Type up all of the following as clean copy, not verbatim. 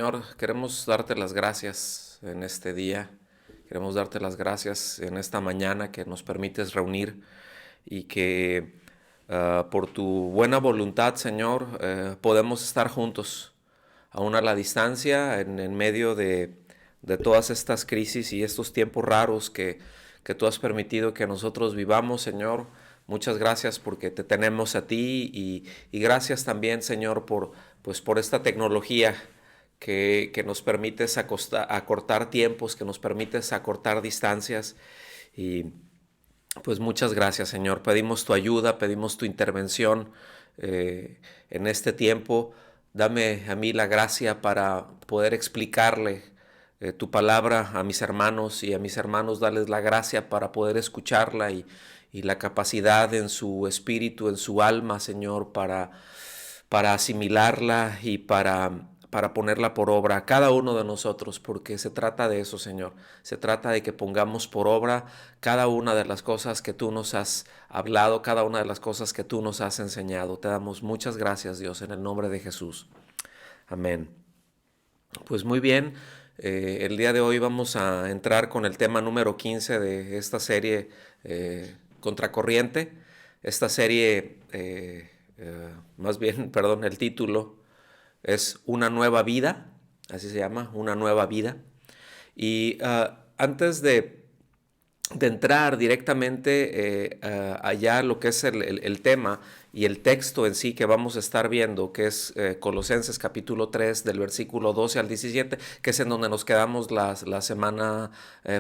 Señor, queremos darte las gracias en este día. Queremos darte las gracias en esta mañana que nos permites reunir y que por tu buena voluntad, Señor, podemos estar juntos, aún a la distancia, en medio de todas estas crisis y estos tiempos raros que tú has permitido que nosotros vivamos, Señor. Muchas gracias porque te tenemos a ti y gracias también, Señor, por esta tecnología que nos permites acortar tiempos, que nos permites acortar distancias. Y pues muchas gracias, Señor. Pedimos tu ayuda, pedimos tu intervención en este tiempo. Dame a mí la gracia para poder explicarle tu palabra a mis hermanos y a mis hermanos darles la gracia para poder escucharla y la capacidad en su espíritu, en su alma, Señor, para asimilarla y para ponerla por obra a cada uno de nosotros, porque se trata de eso, Señor. Se trata de que pongamos por obra cada una de las cosas que tú nos has hablado, cada una de las cosas que tú nos has enseñado. Te damos muchas gracias, Dios, en el nombre de Jesús. Amén. Pues muy bien, el día de hoy vamos a entrar con el tema número 15 de esta serie Contracorriente. Esta serie, más bien, perdón, el título es Una nueva vida, así se llama, Una nueva vida. Y antes de entrar directamente allá lo que es el tema y el texto en sí que vamos a estar viendo, que es Colosenses capítulo 3 del versículo 12 al 17, que es en donde nos quedamos la semana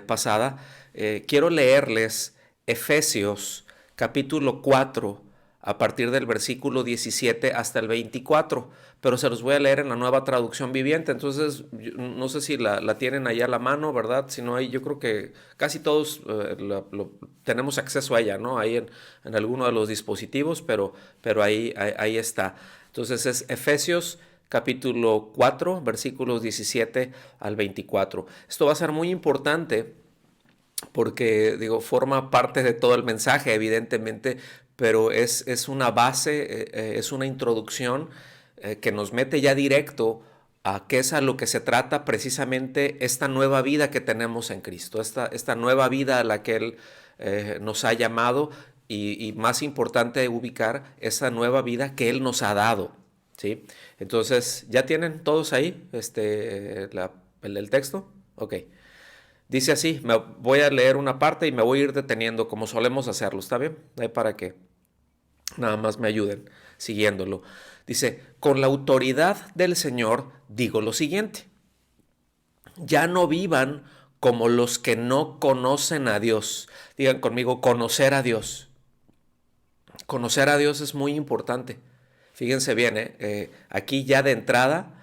pasada, quiero leerles Efesios capítulo 4 a partir del versículo 17 hasta el 24, pero se los voy a leer en la Nueva Traducción Viviente. Entonces no sé si la tienen allá a la mano, ¿verdad? Si no, hay, yo creo que casi todos tenemos acceso a ella, ¿no? Ahí en alguno de los dispositivos, pero ahí está. Entonces es Efesios capítulo 4, versículos 17 al 24. Esto va a ser muy importante porque, digo, forma parte de todo el mensaje, evidentemente, pero es una base, es una introducción que nos mete ya directo a qué es a lo que se trata precisamente esta nueva vida que tenemos en Cristo, esta nueva vida a la que Él nos ha llamado y más importante ubicar esa nueva vida que Él nos ha dado, ¿sí? Entonces, ¿ya tienen todos ahí el texto? Ok. Dice así, me voy a leer una parte y me voy a ir deteniendo como solemos hacerlo, ¿está bien? Para que nada más me ayuden siguiéndolo. Dice, con la autoridad del Señor digo lo siguiente, ya no vivan como los que no conocen a Dios. Digan conmigo, conocer a Dios. Conocer a Dios es muy importante. Fíjense bien, aquí ya de entrada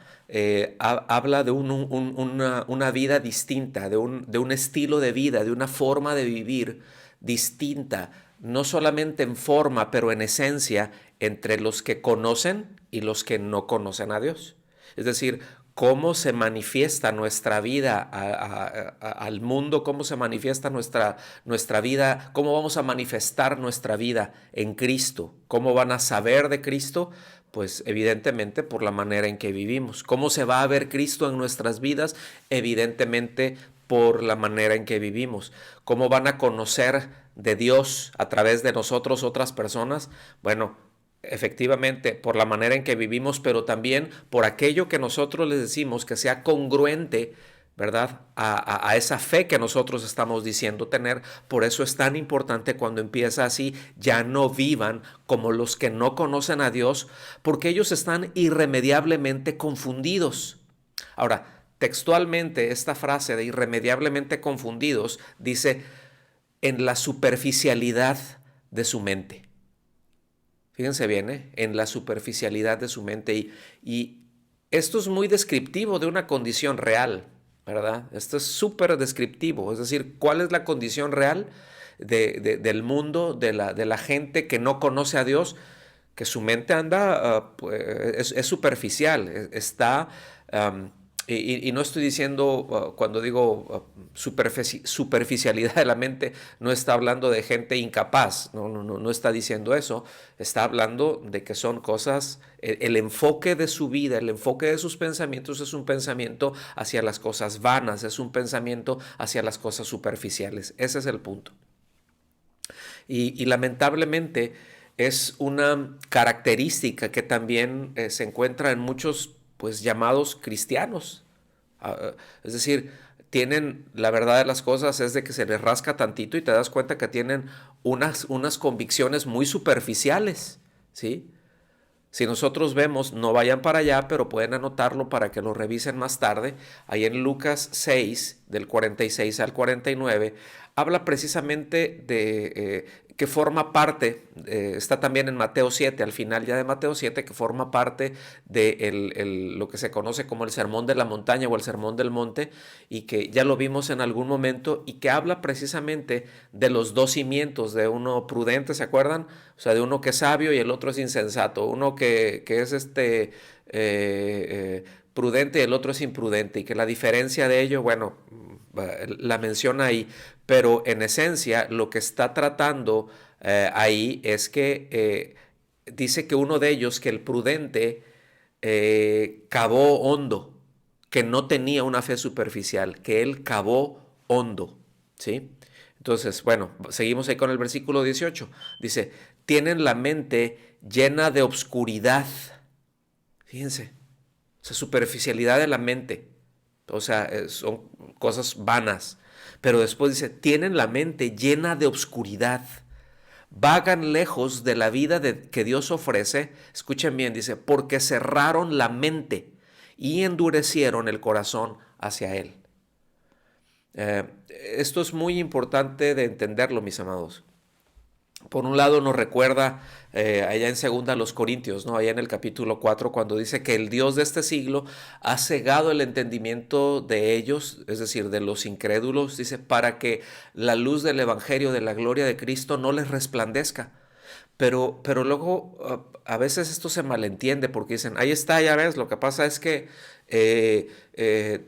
habla de una vida distinta, de un estilo de vida, de una forma de vivir distinta, no solamente en forma, pero en esencia, entre los que conocen y los que no conocen a Dios. Es decir, cómo se manifiesta nuestra vida al mundo, cómo se manifiesta nuestra vida, cómo vamos a manifestar nuestra vida en Cristo, cómo van a saber de Cristo, pues evidentemente por la manera en que vivimos. ¿Cómo se va a ver Cristo en nuestras vidas? Evidentemente por la manera en que vivimos. ¿Cómo van a conocer de Dios a través de nosotros otras personas? Bueno, efectivamente por la manera en que vivimos, pero también por aquello que nosotros les decimos que sea congruente, ¿verdad? A esa fe que nosotros estamos diciendo tener. Por eso es tan importante cuando empieza así, ya no vivan como los que no conocen a Dios, porque ellos están irremediablemente confundidos. Ahora, textualmente esta frase de irremediablemente confundidos dice en la superficialidad de su mente. Fíjense bien, en la superficialidad de su mente. Y esto es muy descriptivo de una condición real, ¿verdad? Esto es súper descriptivo. Es decir, ¿cuál es la condición real del mundo, de la gente que no conoce a Dios? Que su mente anda, pues, es superficial, está Y no estoy diciendo, cuando digo superficialidad de la mente, no está hablando de gente incapaz, no está diciendo eso, está hablando de que son cosas, el enfoque de su vida, el enfoque de sus pensamientos es un pensamiento hacia las cosas vanas, es un pensamiento hacia las cosas superficiales, ese es el punto. Y lamentablemente es una característica que también se encuentra en muchos pues llamados cristianos. Es decir, tienen, la verdad de las cosas es de que se les rasca tantito y te das cuenta que tienen unas convicciones muy superficiales, ¿sí? Si nosotros vemos, no vayan para allá, pero pueden anotarlo para que lo revisen más tarde. Ahí en Lucas 6, del 46 al 49, habla precisamente de que forma parte, está también en Mateo 7, al final ya de Mateo 7, que forma parte de lo que se conoce como el Sermón de la Montaña o el Sermón del Monte, y que ya lo vimos en algún momento, y que habla precisamente de los dos cimientos, de uno prudente, ¿se acuerdan? O sea, de uno que es sabio y el otro es insensato, uno que es prudente y el otro es imprudente, y que la diferencia de ello, bueno, la menciona ahí, pero en esencia lo que está tratando ahí es que dice que uno de ellos, que el prudente, cavó hondo, que no tenía una fe superficial, que él cavó hondo, ¿sí? Entonces, bueno, seguimos ahí con el versículo 18. Dice, tienen la mente llena de obscuridad. Fíjense, o sea, superficialidad de la mente. O sea, son cosas vanas. Pero después dice, tienen la mente llena de obscuridad. Vagan lejos de la vida que Dios ofrece. Escuchen bien, dice, porque cerraron la mente y endurecieron el corazón hacia Él. Esto es muy importante de entenderlo, mis amados. Por un lado nos recuerda allá en segunda los Corintios, ¿no? Allá en el capítulo 4, cuando dice que el Dios de este siglo ha cegado el entendimiento de ellos, es decir, de los incrédulos, dice, para que la luz del evangelio de la gloria de Cristo no les resplandezca. Pero luego a veces esto se malentiende porque dicen, ahí está, ya ves, lo que pasa es que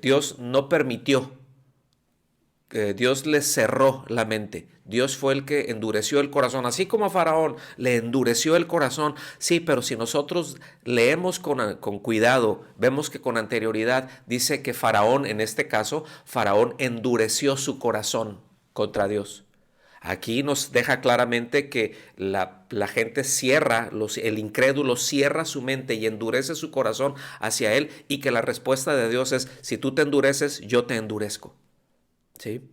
Dios no permitió. Dios les cerró la mente. Dios fue el que endureció el corazón, así como a Faraón le endureció el corazón. Sí, pero si nosotros leemos con cuidado, vemos que con anterioridad dice que Faraón, en este caso, Faraón endureció su corazón contra Dios. Aquí nos deja claramente que la gente cierra, el incrédulo cierra su mente y endurece su corazón hacia Él, y que la respuesta de Dios es, si tú te endureces, yo te endurezco. ¿Sí?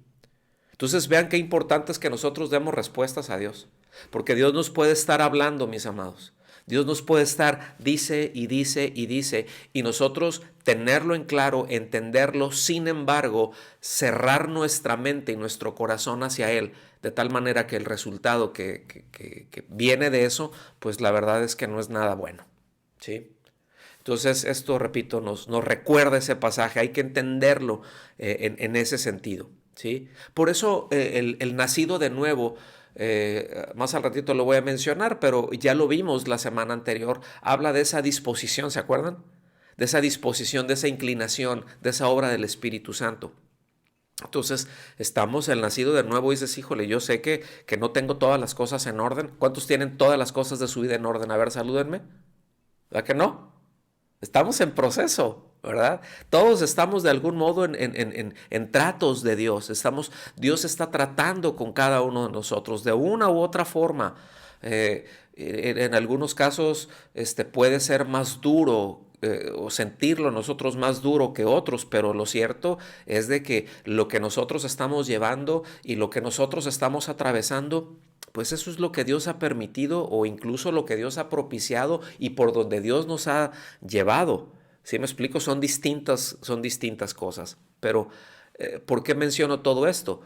Entonces vean qué importante es que nosotros demos respuestas a Dios, porque Dios nos puede estar hablando, mis amados. Dios nos puede estar, dice y dice y dice, y nosotros tenerlo en claro, entenderlo, sin embargo, cerrar nuestra mente y nuestro corazón hacia Él, de tal manera que el resultado que viene de eso, pues la verdad es que no es nada bueno. ¿Sí? Entonces, esto, repito, nos recuerda ese pasaje, hay que entenderlo en ese sentido, ¿sí? Por eso el nacido de nuevo, más al ratito lo voy a mencionar, pero ya lo vimos la semana anterior, habla de esa disposición, ¿se acuerdan? De esa disposición, de esa inclinación, de esa obra del Espíritu Santo. Entonces, estamos el nacido de nuevo y dices, híjole, yo sé que no tengo todas las cosas en orden. ¿Cuántos tienen todas las cosas de su vida en orden? A ver, salúdenme. ¿Verdad que no? Estamos en proceso, ¿verdad? Todos estamos de algún modo en tratos de Dios. Dios está tratando con cada uno de nosotros de una u otra forma. En algunos casos puede ser más duro o sentirlo nosotros más duro que otros, pero lo cierto es de que lo que nosotros estamos llevando y lo que nosotros estamos atravesando, pues eso es lo que Dios ha permitido o incluso lo que Dios ha propiciado y por donde Dios nos ha llevado. ¿Sí me explico? Son distintas cosas. Pero, ¿por qué menciono todo esto?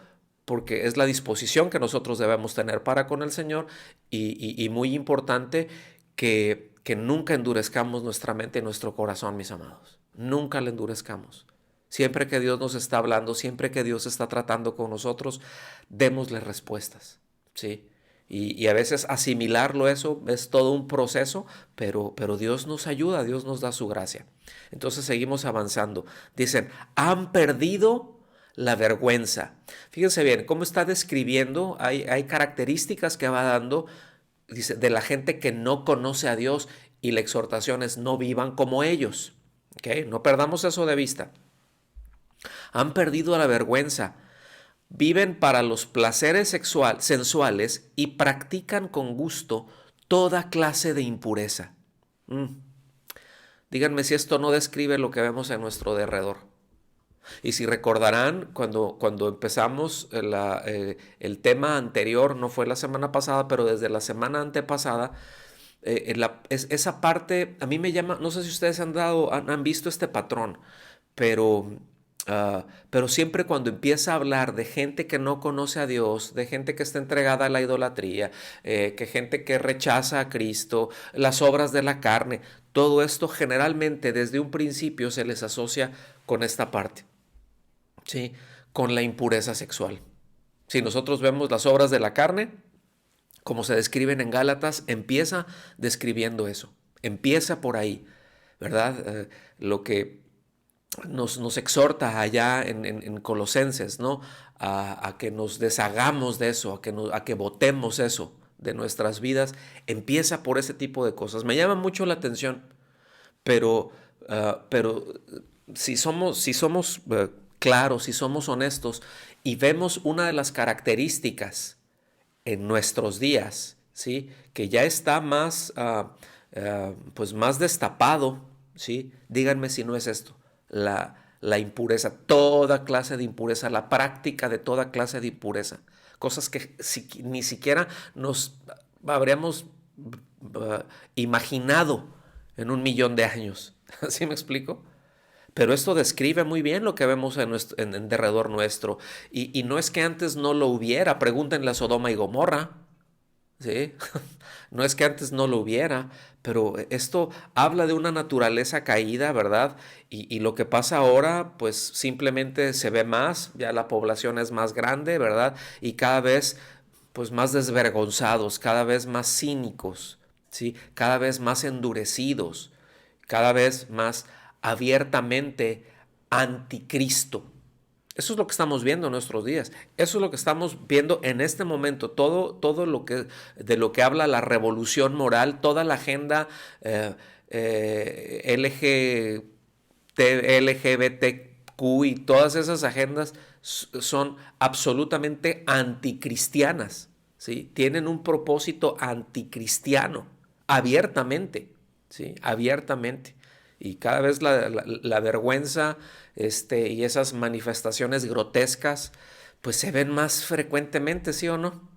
Porque es la disposición que nosotros debemos tener para con el Señor y muy importante que nunca endurezcamos nuestra mente y nuestro corazón, mis amados. Nunca le endurezcamos. Siempre que Dios nos está hablando, siempre que Dios está tratando con nosotros, démosle respuestas, ¿sí? Y a veces asimilarlo eso es todo un proceso, pero Dios nos ayuda, Dios nos da su gracia. Entonces seguimos avanzando. Dicen, han perdido la vergüenza. Fíjense bien, cómo está describiendo, hay características que va dando, dice, de la gente que no conoce a Dios, y la exhortación es no vivan como ellos. ¿Ok? No perdamos eso de vista. Han perdido la vergüenza. Viven para los placeres sensuales y practican con gusto toda clase de impureza. Díganme si esto no describe lo que vemos en nuestro derredor. Y si recordarán, cuando empezamos el tema anterior, no fue la semana pasada, pero desde la semana antepasada, esa parte a mí me llama, no sé si ustedes han visto este patrón, pero, pero siempre cuando empieza a hablar de gente que no conoce a Dios, de gente que está entregada a la idolatría, que gente que rechaza a Cristo, las obras de la carne, todo esto generalmente desde un principio se les asocia con esta parte, ¿sí? Con la impureza sexual. Si nosotros vemos las obras de la carne, como se describen en Gálatas, empieza describiendo eso, empieza por ahí, ¿verdad? Lo que nos exhorta allá en Colosenses, ¿no? A que nos deshagamos de eso, a que botemos eso de nuestras vidas, empieza por ese tipo de cosas. Me llama mucho la atención, pero si somos claros, si somos honestos y vemos una de las características en nuestros días, ¿sí? Que ya está pues más destapado, ¿sí? Díganme si no es esto, la impureza, toda clase de impureza, la práctica de toda clase de impureza, cosas que ni siquiera nos habríamos imaginado en 1 millón de años. ¿Sí me explico? Pero esto describe muy bien lo que vemos en derredor nuestro. Y no es que antes no lo hubiera, pregúntenle a Sodoma y Gomorra, ¿sí? No es que antes no lo hubiera, pero esto habla de una naturaleza caída, ¿verdad? Y lo que pasa ahora, pues simplemente se ve más, ya la población es más grande, ¿verdad? Y cada vez, pues más desvergonzados, cada vez más cínicos, ¿sí? Cada vez más endurecidos, cada vez más abiertamente anticristo. Eso es lo que estamos viendo en nuestros días. Eso es lo que estamos viendo en este momento. Todo de lo que habla la revolución moral, toda la agenda LGBTQ y todas esas agendas son absolutamente anticristianas, ¿sí? Tienen un propósito anticristiano, abiertamente, ¿sí? Abiertamente. Y cada vez la vergüenza y esas manifestaciones grotescas, pues se ven más frecuentemente, ¿sí o no?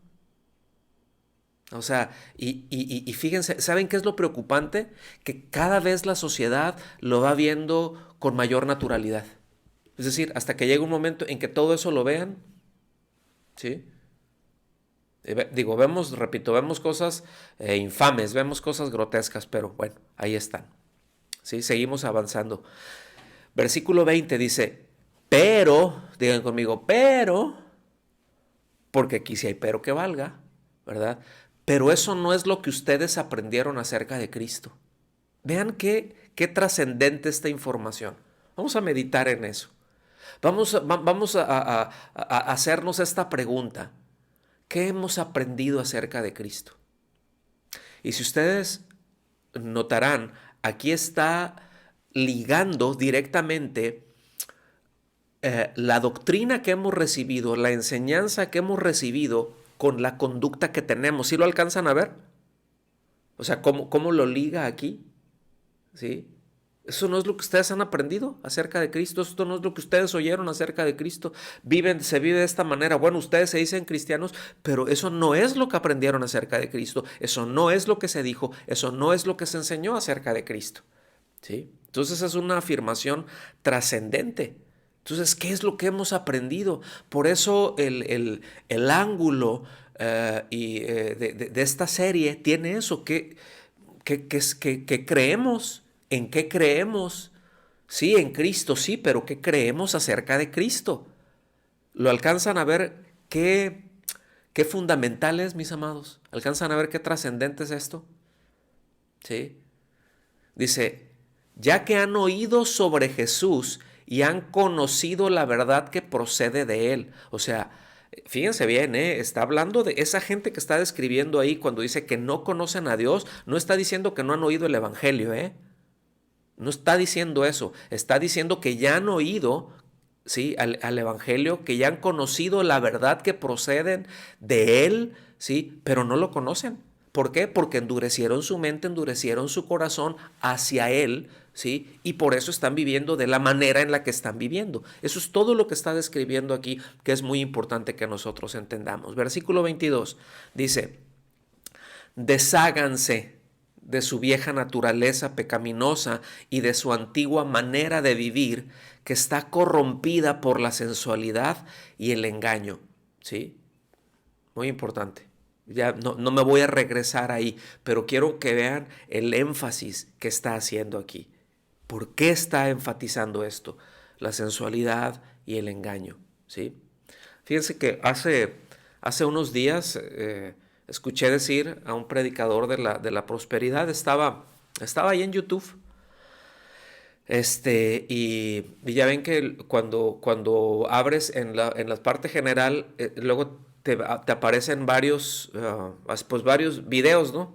O sea, y fíjense, ¿saben qué es lo preocupante? Que cada vez la sociedad lo va viendo con mayor naturalidad. Es decir, hasta que llega un momento en que todo eso lo vean, ¿sí? Digo, vemos cosas infames, vemos cosas grotescas, pero bueno, ahí están. ¿Sí? Seguimos avanzando. Versículo 20 dice, pero, digan conmigo, pero, porque aquí sí hay pero que valga, ¿verdad? Pero eso no es lo que ustedes aprendieron acerca de Cristo. Vean qué trascendente esta información. Vamos a meditar en eso. Vamos a hacernos esta pregunta. ¿Qué hemos aprendido acerca de Cristo? Y si ustedes notarán, aquí está ligando directamente la doctrina que hemos recibido, la enseñanza que hemos recibido con la conducta que tenemos. ¿Sí lo alcanzan a ver? O sea, ¿cómo lo liga aquí? ¿Sí? Eso no es lo que ustedes han aprendido acerca de Cristo. Esto no es lo que ustedes oyeron acerca de Cristo. Se vive de esta manera. Bueno, ustedes se dicen cristianos, pero eso no es lo que aprendieron acerca de Cristo. Eso no es lo que se dijo. Eso no es lo que se enseñó acerca de Cristo. ¿Sí? Entonces es una afirmación trascendente. Entonces, ¿qué es lo que hemos aprendido? Por eso el ángulo de esta serie tiene eso, que creemos. ¿En qué creemos? Sí, en Cristo, sí, pero ¿qué creemos acerca de Cristo? ¿Lo alcanzan a ver? qué fundamental es, mis amados. ¿Alcanzan a ver qué trascendente es esto? ¿Sí? Dice, ya que han oído sobre Jesús y han conocido la verdad que procede de él. O sea, fíjense bien, está hablando de esa gente que está describiendo ahí cuando dice que no conocen a Dios, no está diciendo que no han oído el Evangelio, no está diciendo eso, está diciendo que ya han oído, ¿sí? al Evangelio, que ya han conocido la verdad que proceden de él, ¿sí? Pero no lo conocen. ¿Por qué? Porque endurecieron su mente, endurecieron su corazón hacia él, ¿sí? Y por eso están viviendo de la manera en la que están viviendo. Eso es todo lo que está describiendo aquí, que es muy importante que nosotros entendamos. Versículo 22 dice, desháganse de su vieja naturaleza pecaminosa y de su antigua manera de vivir que está corrompida por la sensualidad y el engaño. ¿Sí? Muy importante. Ya no me voy a regresar ahí, pero quiero que vean el énfasis que está haciendo aquí. ¿Por qué está enfatizando esto? La sensualidad y el engaño. ¿Sí? Fíjense que hace unos días escuché decir a un predicador de la prosperidad, estaba ahí en YouTube, y ya ven que cuando abres en la parte general, luego te aparecen pues varios videos, ¿no?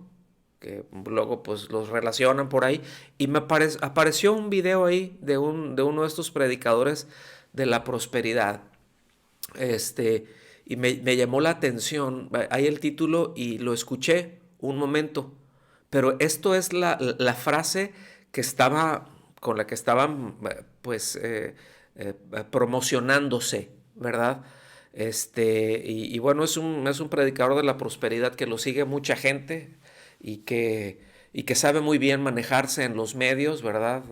Que luego pues los relacionan por ahí, y apareció un video ahí de uno de estos predicadores de la prosperidad. Y me llamó la atención, hay el título y lo escuché un momento, pero esto es la frase con la que estaban pues promocionándose, ¿verdad? Y bueno, es un predicador de la prosperidad que lo sigue mucha gente y que sabe muy bien manejarse en los medios, ¿verdad?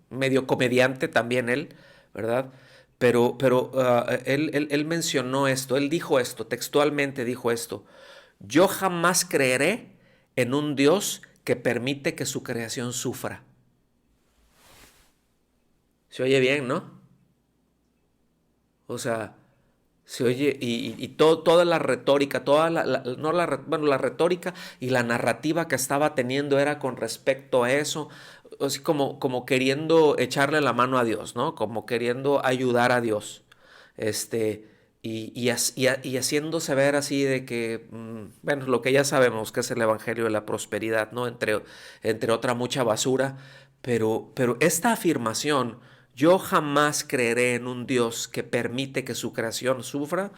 Medio comediante también él, ¿verdad? Pero él mencionó esto, él dijo esto, textualmente dijo esto: yo jamás creeré en un Dios que permite que su creación sufra. Se oye bien, ¿no? O sea, se oye, y toda la retórica, no bueno, la retórica y la narrativa que estaba teniendo era con respecto a eso, así como queriendo echarle la mano a Dios, ¿no? Como queriendo ayudar a Dios. Este, y haciéndose ver así de que, bueno, lo que ya sabemos que es el Evangelio de la Prosperidad, ¿no? Entre otra mucha basura, pero esta afirmación, yo jamás creeré en un Dios que permite que su creación sufra,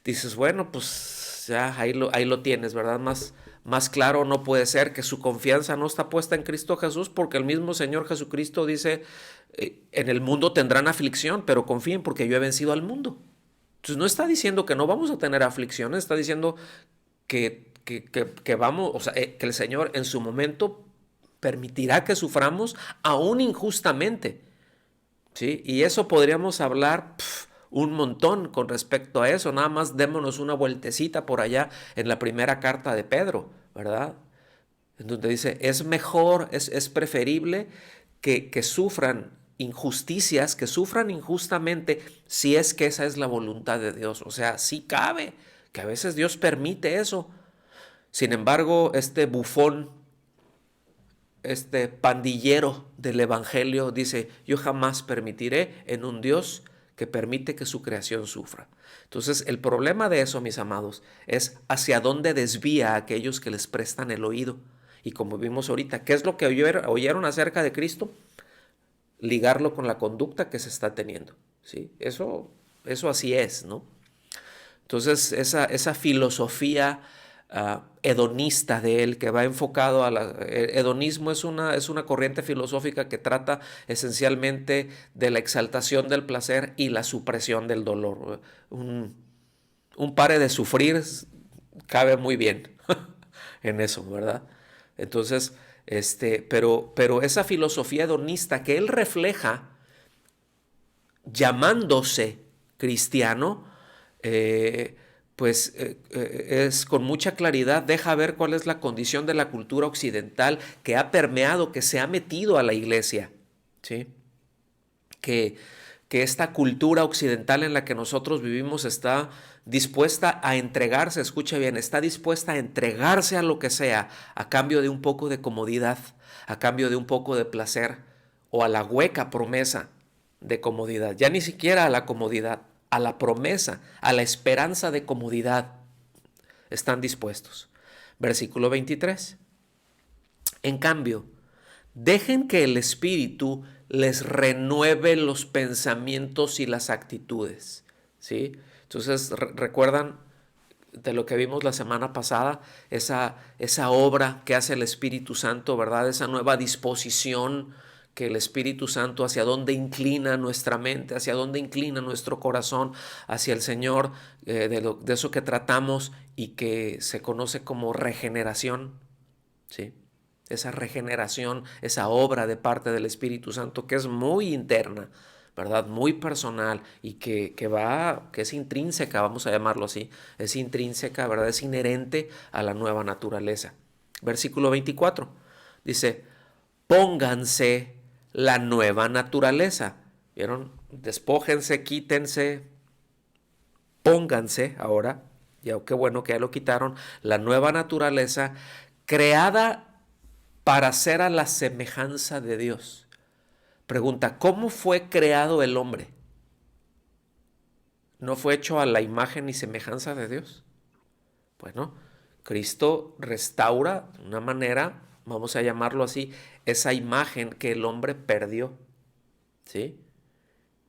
dices, bueno, pues ya ahí lo tienes, ¿verdad? Más claro no puede ser que su confianza no está puesta en Cristo Jesús, porque el mismo Señor Jesucristo dice, en el mundo tendrán aflicción, pero confíen porque yo he vencido al mundo. Entonces no está diciendo que no vamos a tener aflicciones, está diciendo que vamos, o sea, que el Señor en su momento permitirá que suframos aún injustamente. ¿Sí? Y eso podríamos hablar un montón con respecto a eso. Nada más démonos una vueltecita por allá en la primera carta de Pedro, ¿verdad? En donde dice, es mejor, es preferible que sufran injusticias, que sufran injustamente, si es que esa es la voluntad de Dios. O sea, sí cabe, que a veces Dios permite eso. Sin embargo, este bufón, este pandillero del Evangelio dice, yo jamás permitiré en un Dios que permite que su creación sufra. Entonces, el problema de eso, mis amados, es hacia dónde desvía a aquellos que les prestan el oído. Y como vimos ahorita, ¿qué es lo que oyeron acerca de Cristo? Ligarlo con la conducta que se está teniendo. ¿Sí? Eso así es, ¿no? Entonces, esa filosofía hedonista de él, que va enfocado hedonismo es una corriente filosófica que trata esencialmente de la exaltación del placer y la supresión del dolor. Un pare de sufrir cabe muy bien en eso, ¿verdad? Entonces, pero esa filosofía hedonista que él refleja llamándose cristiano, pues es con mucha claridad, deja ver cuál es la condición de la cultura occidental que ha permeado, que se ha metido a la iglesia, ¿sí? Que que esta cultura occidental en la que nosotros vivimos está dispuesta a entregarse, escuche bien, está dispuesta a entregarse a lo que sea a cambio de un poco de comodidad, a cambio de un poco de placer o a la hueca promesa de comodidad. Ya ni siquiera a la comodidad, a la promesa, a la esperanza de comodidad están dispuestos. Versículo 23. En cambio, dejen que el Espíritu les renueve los pensamientos y las actitudes, ¿sí? Entonces, recuerdan de lo que vimos la semana pasada, esa obra que hace el Espíritu Santo, ¿verdad? Esa nueva disposición que el Espíritu Santo, hacia dónde inclina nuestra mente, hacia dónde inclina nuestro corazón, hacia el Señor, de eso que tratamos y que se conoce como regeneración, ¿sí? Esa regeneración, esa obra de parte del Espíritu Santo que es muy interna, ¿verdad? Muy personal y que es intrínseca, vamos a llamarlo así, es intrínseca, ¿verdad? Es inherente a la nueva naturaleza. Versículo 24 dice, pónganse la nueva naturaleza. ¿Vieron? Despójense, quítense, pónganse ahora, ya qué bueno que ya lo quitaron, la nueva naturaleza creada para ser a la semejanza de Dios. Pregunta, ¿cómo fue creado el hombre? ¿No fue hecho a la imagen y semejanza de Dios? Bueno, Cristo restaura de una manera, vamos a llamarlo así, esa imagen que el hombre perdió, ¿sí?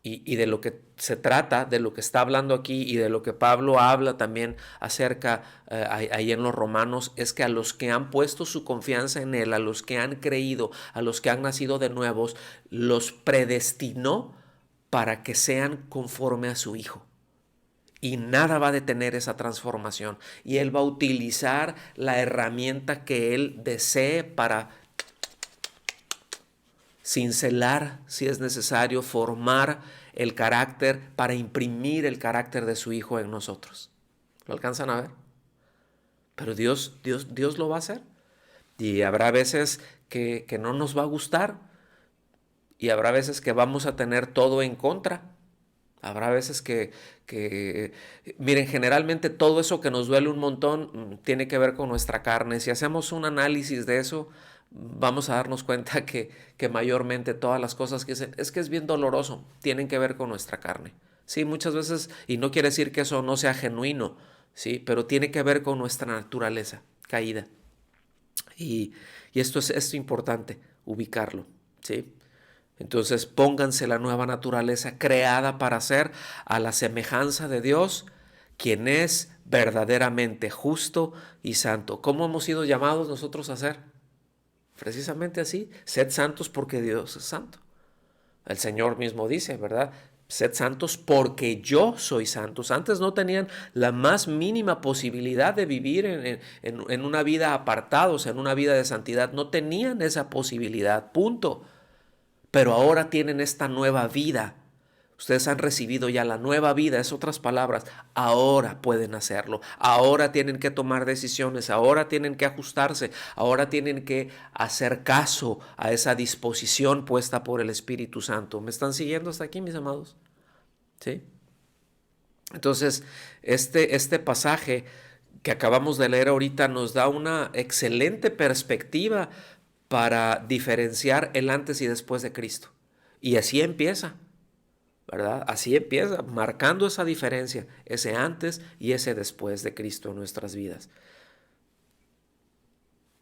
Y de lo que se trata, de lo que está hablando aquí y de lo que Pablo habla también acerca ahí en los Romanos, es que a los que han puesto su confianza en Él, a los que han creído, a los que han nacido de nuevos, los predestinó para que sean conforme a su Hijo. Y nada va a detener esa transformación. Y Él va a utilizar la herramienta que Él desee para cincelar, si es necesario, formar el carácter para imprimir el carácter de su Hijo en nosotros. ¿Lo alcanzan a ver? Pero Dios lo va a hacer. Y habrá veces que no nos va a gustar. Y habrá veces que vamos a tener todo en contra. Habrá veces miren, generalmente todo eso que nos duele un montón tiene que ver con nuestra carne. Si hacemos un análisis de eso, vamos a darnos cuenta que mayormente todas las cosas que dicen, es que es bien doloroso, tienen que ver con nuestra carne. Sí, muchas veces, y no quiere decir que eso no sea genuino, sí, pero tiene que ver con nuestra naturaleza caída. Y esto es importante, ubicarlo, ¿sí? Entonces pónganse la nueva naturaleza creada para ser a la semejanza de Dios, quien es verdaderamente justo y santo. ¿Cómo hemos sido llamados nosotros a ser? Precisamente así, sed santos porque Dios es santo. El Señor mismo dice, ¿verdad? Sed santos porque yo soy santos. Antes no tenían la más mínima posibilidad de vivir en una vida apartados, en una vida de santidad. No tenían esa posibilidad, punto. Pero ahora tienen esta nueva vida. Ustedes han recibido ya la nueva vida, es otras palabras. Ahora pueden hacerlo. Ahora tienen que tomar decisiones. Ahora tienen que ajustarse. Ahora tienen que hacer caso a esa disposición puesta por el Espíritu Santo. ¿Me están siguiendo hasta aquí, mis amados? ¿Sí? Entonces, este pasaje que acabamos de leer ahorita nos da una excelente perspectiva para diferenciar el antes y después de Cristo. Y así empieza, ¿verdad? Así empieza, marcando esa diferencia, ese antes y ese después de Cristo en nuestras vidas.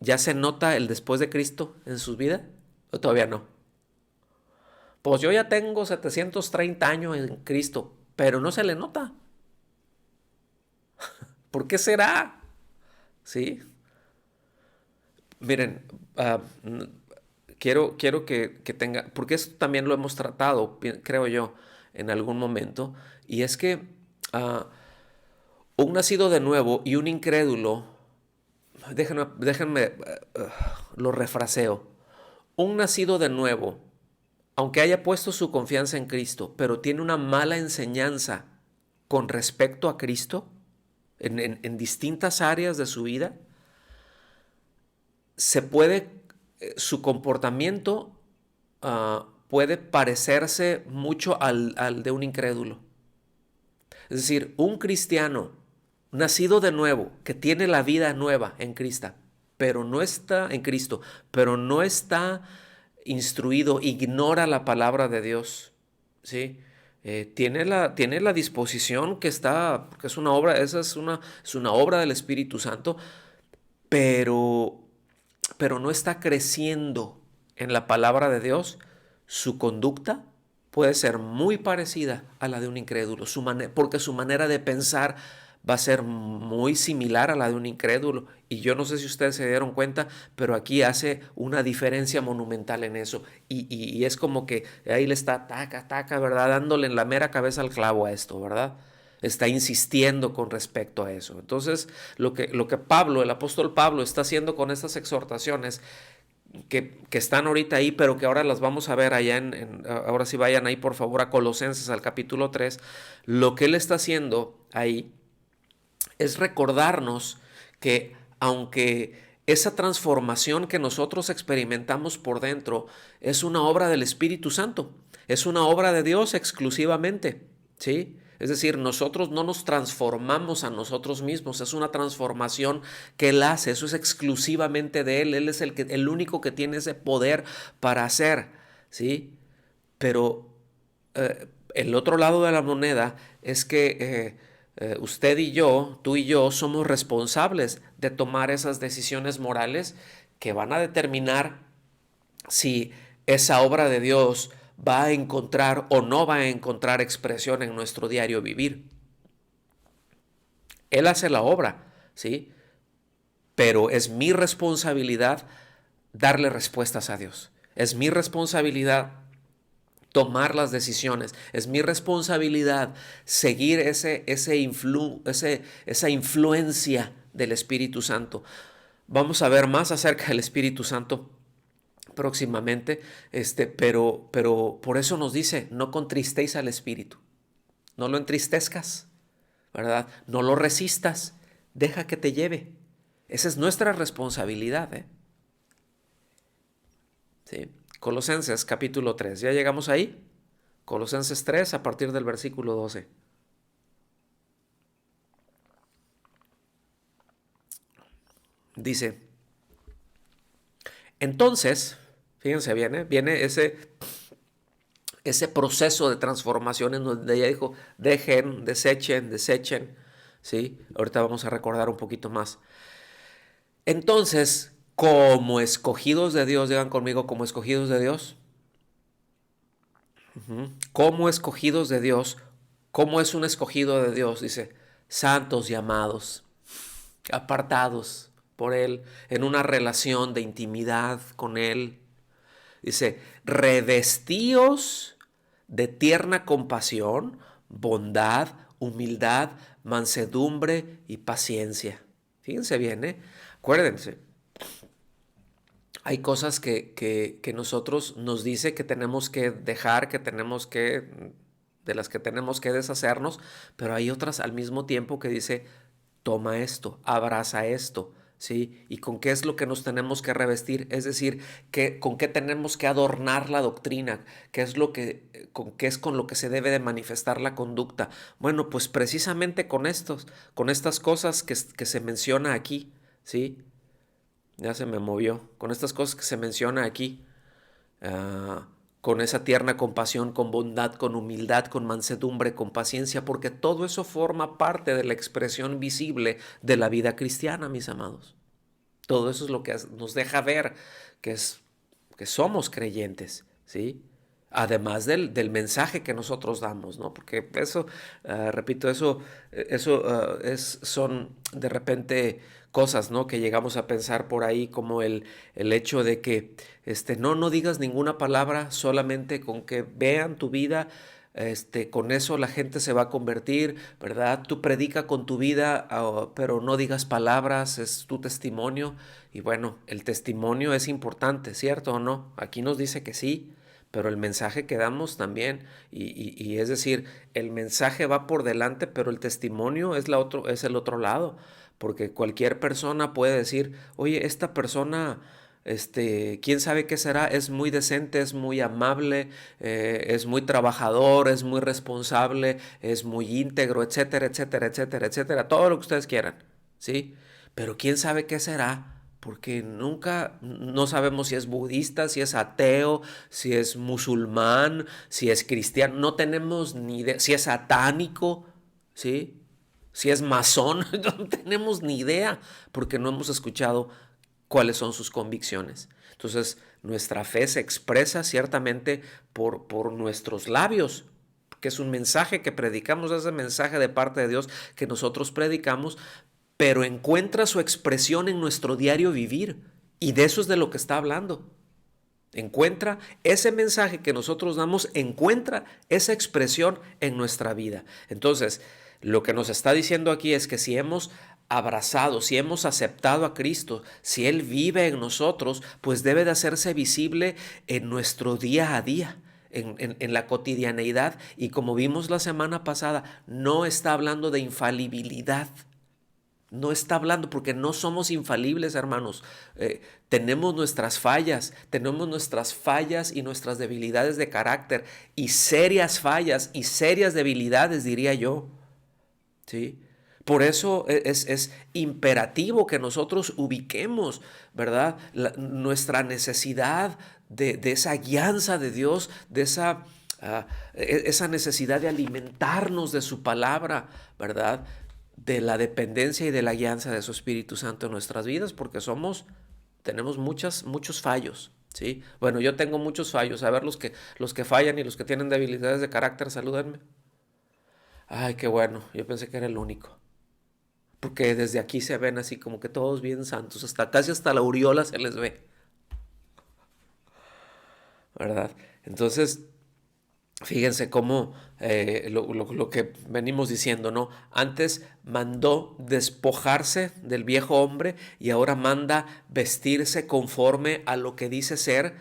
¿Ya se nota el después de Cristo en sus vidas? ¿O todavía no? Pues yo ya tengo 730 años en Cristo, pero no se le nota. ¿Por qué será? ¿Sí? Miren, quiero que tenga, porque esto también lo hemos tratado, creo yo, en algún momento, y es que un nacido de nuevo y un incrédulo, déjenme lo refraseo, un nacido de nuevo, aunque haya puesto su confianza en Cristo, pero tiene una mala enseñanza con respecto a Cristo en distintas áreas de su vida, se puede, su comportamiento puede parecerse mucho al de un incrédulo. Es decir, un cristiano nacido de nuevo, que tiene la vida nueva en Cristo, pero no está en Cristo, pero no está instruido, ignora la palabra de Dios, ¿sí? Tiene la disposición que está, que es una obra, es una obra del Espíritu Santo, pero, pero no está creciendo en la palabra de Dios. Su conducta puede ser muy parecida a la de un incrédulo, porque su manera de pensar va a ser muy similar a la de un incrédulo. Y yo no sé si ustedes se dieron cuenta, pero aquí hace una diferencia monumental en eso. Y es como que ahí le está taca, ¿verdad? Dándole en la mera cabeza al clavo a esto, ¿verdad? Está insistiendo con respecto a eso. Entonces, lo que Pablo, el apóstol Pablo, está haciendo con estas exhortaciones que están ahorita ahí, pero que ahora las vamos a ver allá ahora sí vayan ahí por favor a Colosenses al capítulo 3, lo que él está haciendo ahí es recordarnos que aunque esa transformación que nosotros experimentamos por dentro es una obra del Espíritu Santo, es una obra de Dios exclusivamente, ¿sí? Es decir, nosotros no nos transformamos a nosotros mismos, es una transformación que Él hace, eso es exclusivamente de Él es el único que tiene ese poder para hacer, ¿sí? Pero el otro lado de la moneda es que usted y yo, tú y yo, somos responsables de tomar esas decisiones morales que van a determinar si esa obra de Dios va a encontrar o no va a encontrar expresión en nuestro diario vivir. Él hace la obra, ¿sí? Pero es mi responsabilidad darle respuestas a Dios. Es mi responsabilidad tomar las decisiones. Es mi responsabilidad seguir esa influencia del Espíritu Santo. Vamos a ver más acerca del Espíritu Santo próximamente, pero por eso nos dice, no contristéis al Espíritu, no lo entristezcas, ¿verdad? No lo resistas, deja que te lleve. Esa es nuestra responsabilidad, ¿eh? ¿Sí? Colosenses capítulo 3, ¿ya llegamos ahí? Colosenses 3 a partir del versículo 12. Dice, entonces, fíjense bien, viene ese proceso de transformación en donde ella dijo, desechen, ¿sí? Ahorita vamos a recordar un poquito más. Entonces, como escogidos de Dios, digan conmigo, como escogidos de Dios, como escogidos de Dios, ¿cómo es un escogido de Dios? Dice, santos y amados, apartados por Él, en una relación de intimidad con Él. Dice, revestíos de tierna compasión, bondad, humildad, mansedumbre y paciencia. Fíjense bien, ¿eh? Acuérdense, hay cosas que nosotros nos dice que tenemos que dejar, de las que tenemos que deshacernos, pero hay otras al mismo tiempo que dice, toma esto, abraza esto, ¿sí? ¿Y con qué es lo que nos tenemos que revestir? Es decir, con qué tenemos que adornar la doctrina, qué es con lo que se debe de manifestar la conducta. Bueno, pues precisamente con estas cosas que se menciona aquí, ¿sí? Ya se me movió. Con estas cosas que se menciona aquí, con esa tierna compasión, con bondad, con humildad, con mansedumbre, con paciencia, porque todo eso forma parte de la expresión visible de la vida cristiana, mis amados. Todo eso es lo que nos deja ver que somos creyentes, ¿sí? Además del mensaje que nosotros damos, ¿no? Porque eso, repito, son de repente cosas, ¿no? Que llegamos a pensar por ahí, como el hecho de que no digas ninguna palabra, solamente con que vean tu vida, con eso la gente se va a convertir, ¿verdad? Tú predica con tu vida, pero no digas palabras, es tu testimonio. Y bueno, el testimonio es importante, ¿cierto o no? Aquí nos dice que sí, pero el mensaje que damos también, y es decir, el mensaje va por delante, pero el testimonio es el otro lado, porque cualquier persona puede decir, oye, esta persona quién sabe qué será, es muy decente, es muy amable, es muy trabajador, es muy responsable, es muy íntegro, etcétera, etcétera, etcétera, etcétera, todo lo que ustedes quieran, ¿sí? Pero quién sabe qué será, porque nunca, no sabemos si es budista, si es ateo, si es musulmán, si es cristiano, no tenemos ni idea, si es satánico, ¿sí? Si es masón, no tenemos ni idea, porque no hemos escuchado cuáles son sus convicciones. Entonces, nuestra fe se expresa ciertamente por nuestros labios, que es un mensaje que predicamos, ese mensaje de parte de Dios que nosotros predicamos, pero encuentra su expresión en nuestro diario vivir. Y de eso es de lo que está hablando. Encuentra ese mensaje que nosotros damos, encuentra esa expresión en nuestra vida. Entonces, lo que nos está diciendo aquí es que si hemos abrazado, si hemos aceptado a Cristo, si Él vive en nosotros, pues debe de hacerse visible en nuestro día a día. En la cotidianeidad, y como vimos la semana pasada, no está hablando de infalibilidad. No está hablando porque no somos infalibles, hermanos. Tenemos nuestras fallas y nuestras debilidades de carácter, y serias fallas y serias debilidades, diría yo. ¿Sí? Por eso es imperativo que nosotros ubiquemos, ¿verdad? Nuestra necesidad de esa guianza de Dios, de esa necesidad de alimentarnos de su palabra, ¿verdad? De la dependencia y de la guianza de su Espíritu Santo en nuestras vidas, porque tenemos muchos fallos, ¿sí? Bueno, yo tengo muchos fallos. A ver, los que fallan y los que tienen debilidades de carácter, salúdenme. Ay, qué bueno, yo pensé que era el único. Porque desde aquí se ven así como que todos bien santos, casi hasta la aureola se les ve, ¿verdad? Entonces, fíjense cómo lo que venimos diciendo, ¿no? Antes mandó despojarse del viejo hombre y ahora manda vestirse conforme a lo que dice ser,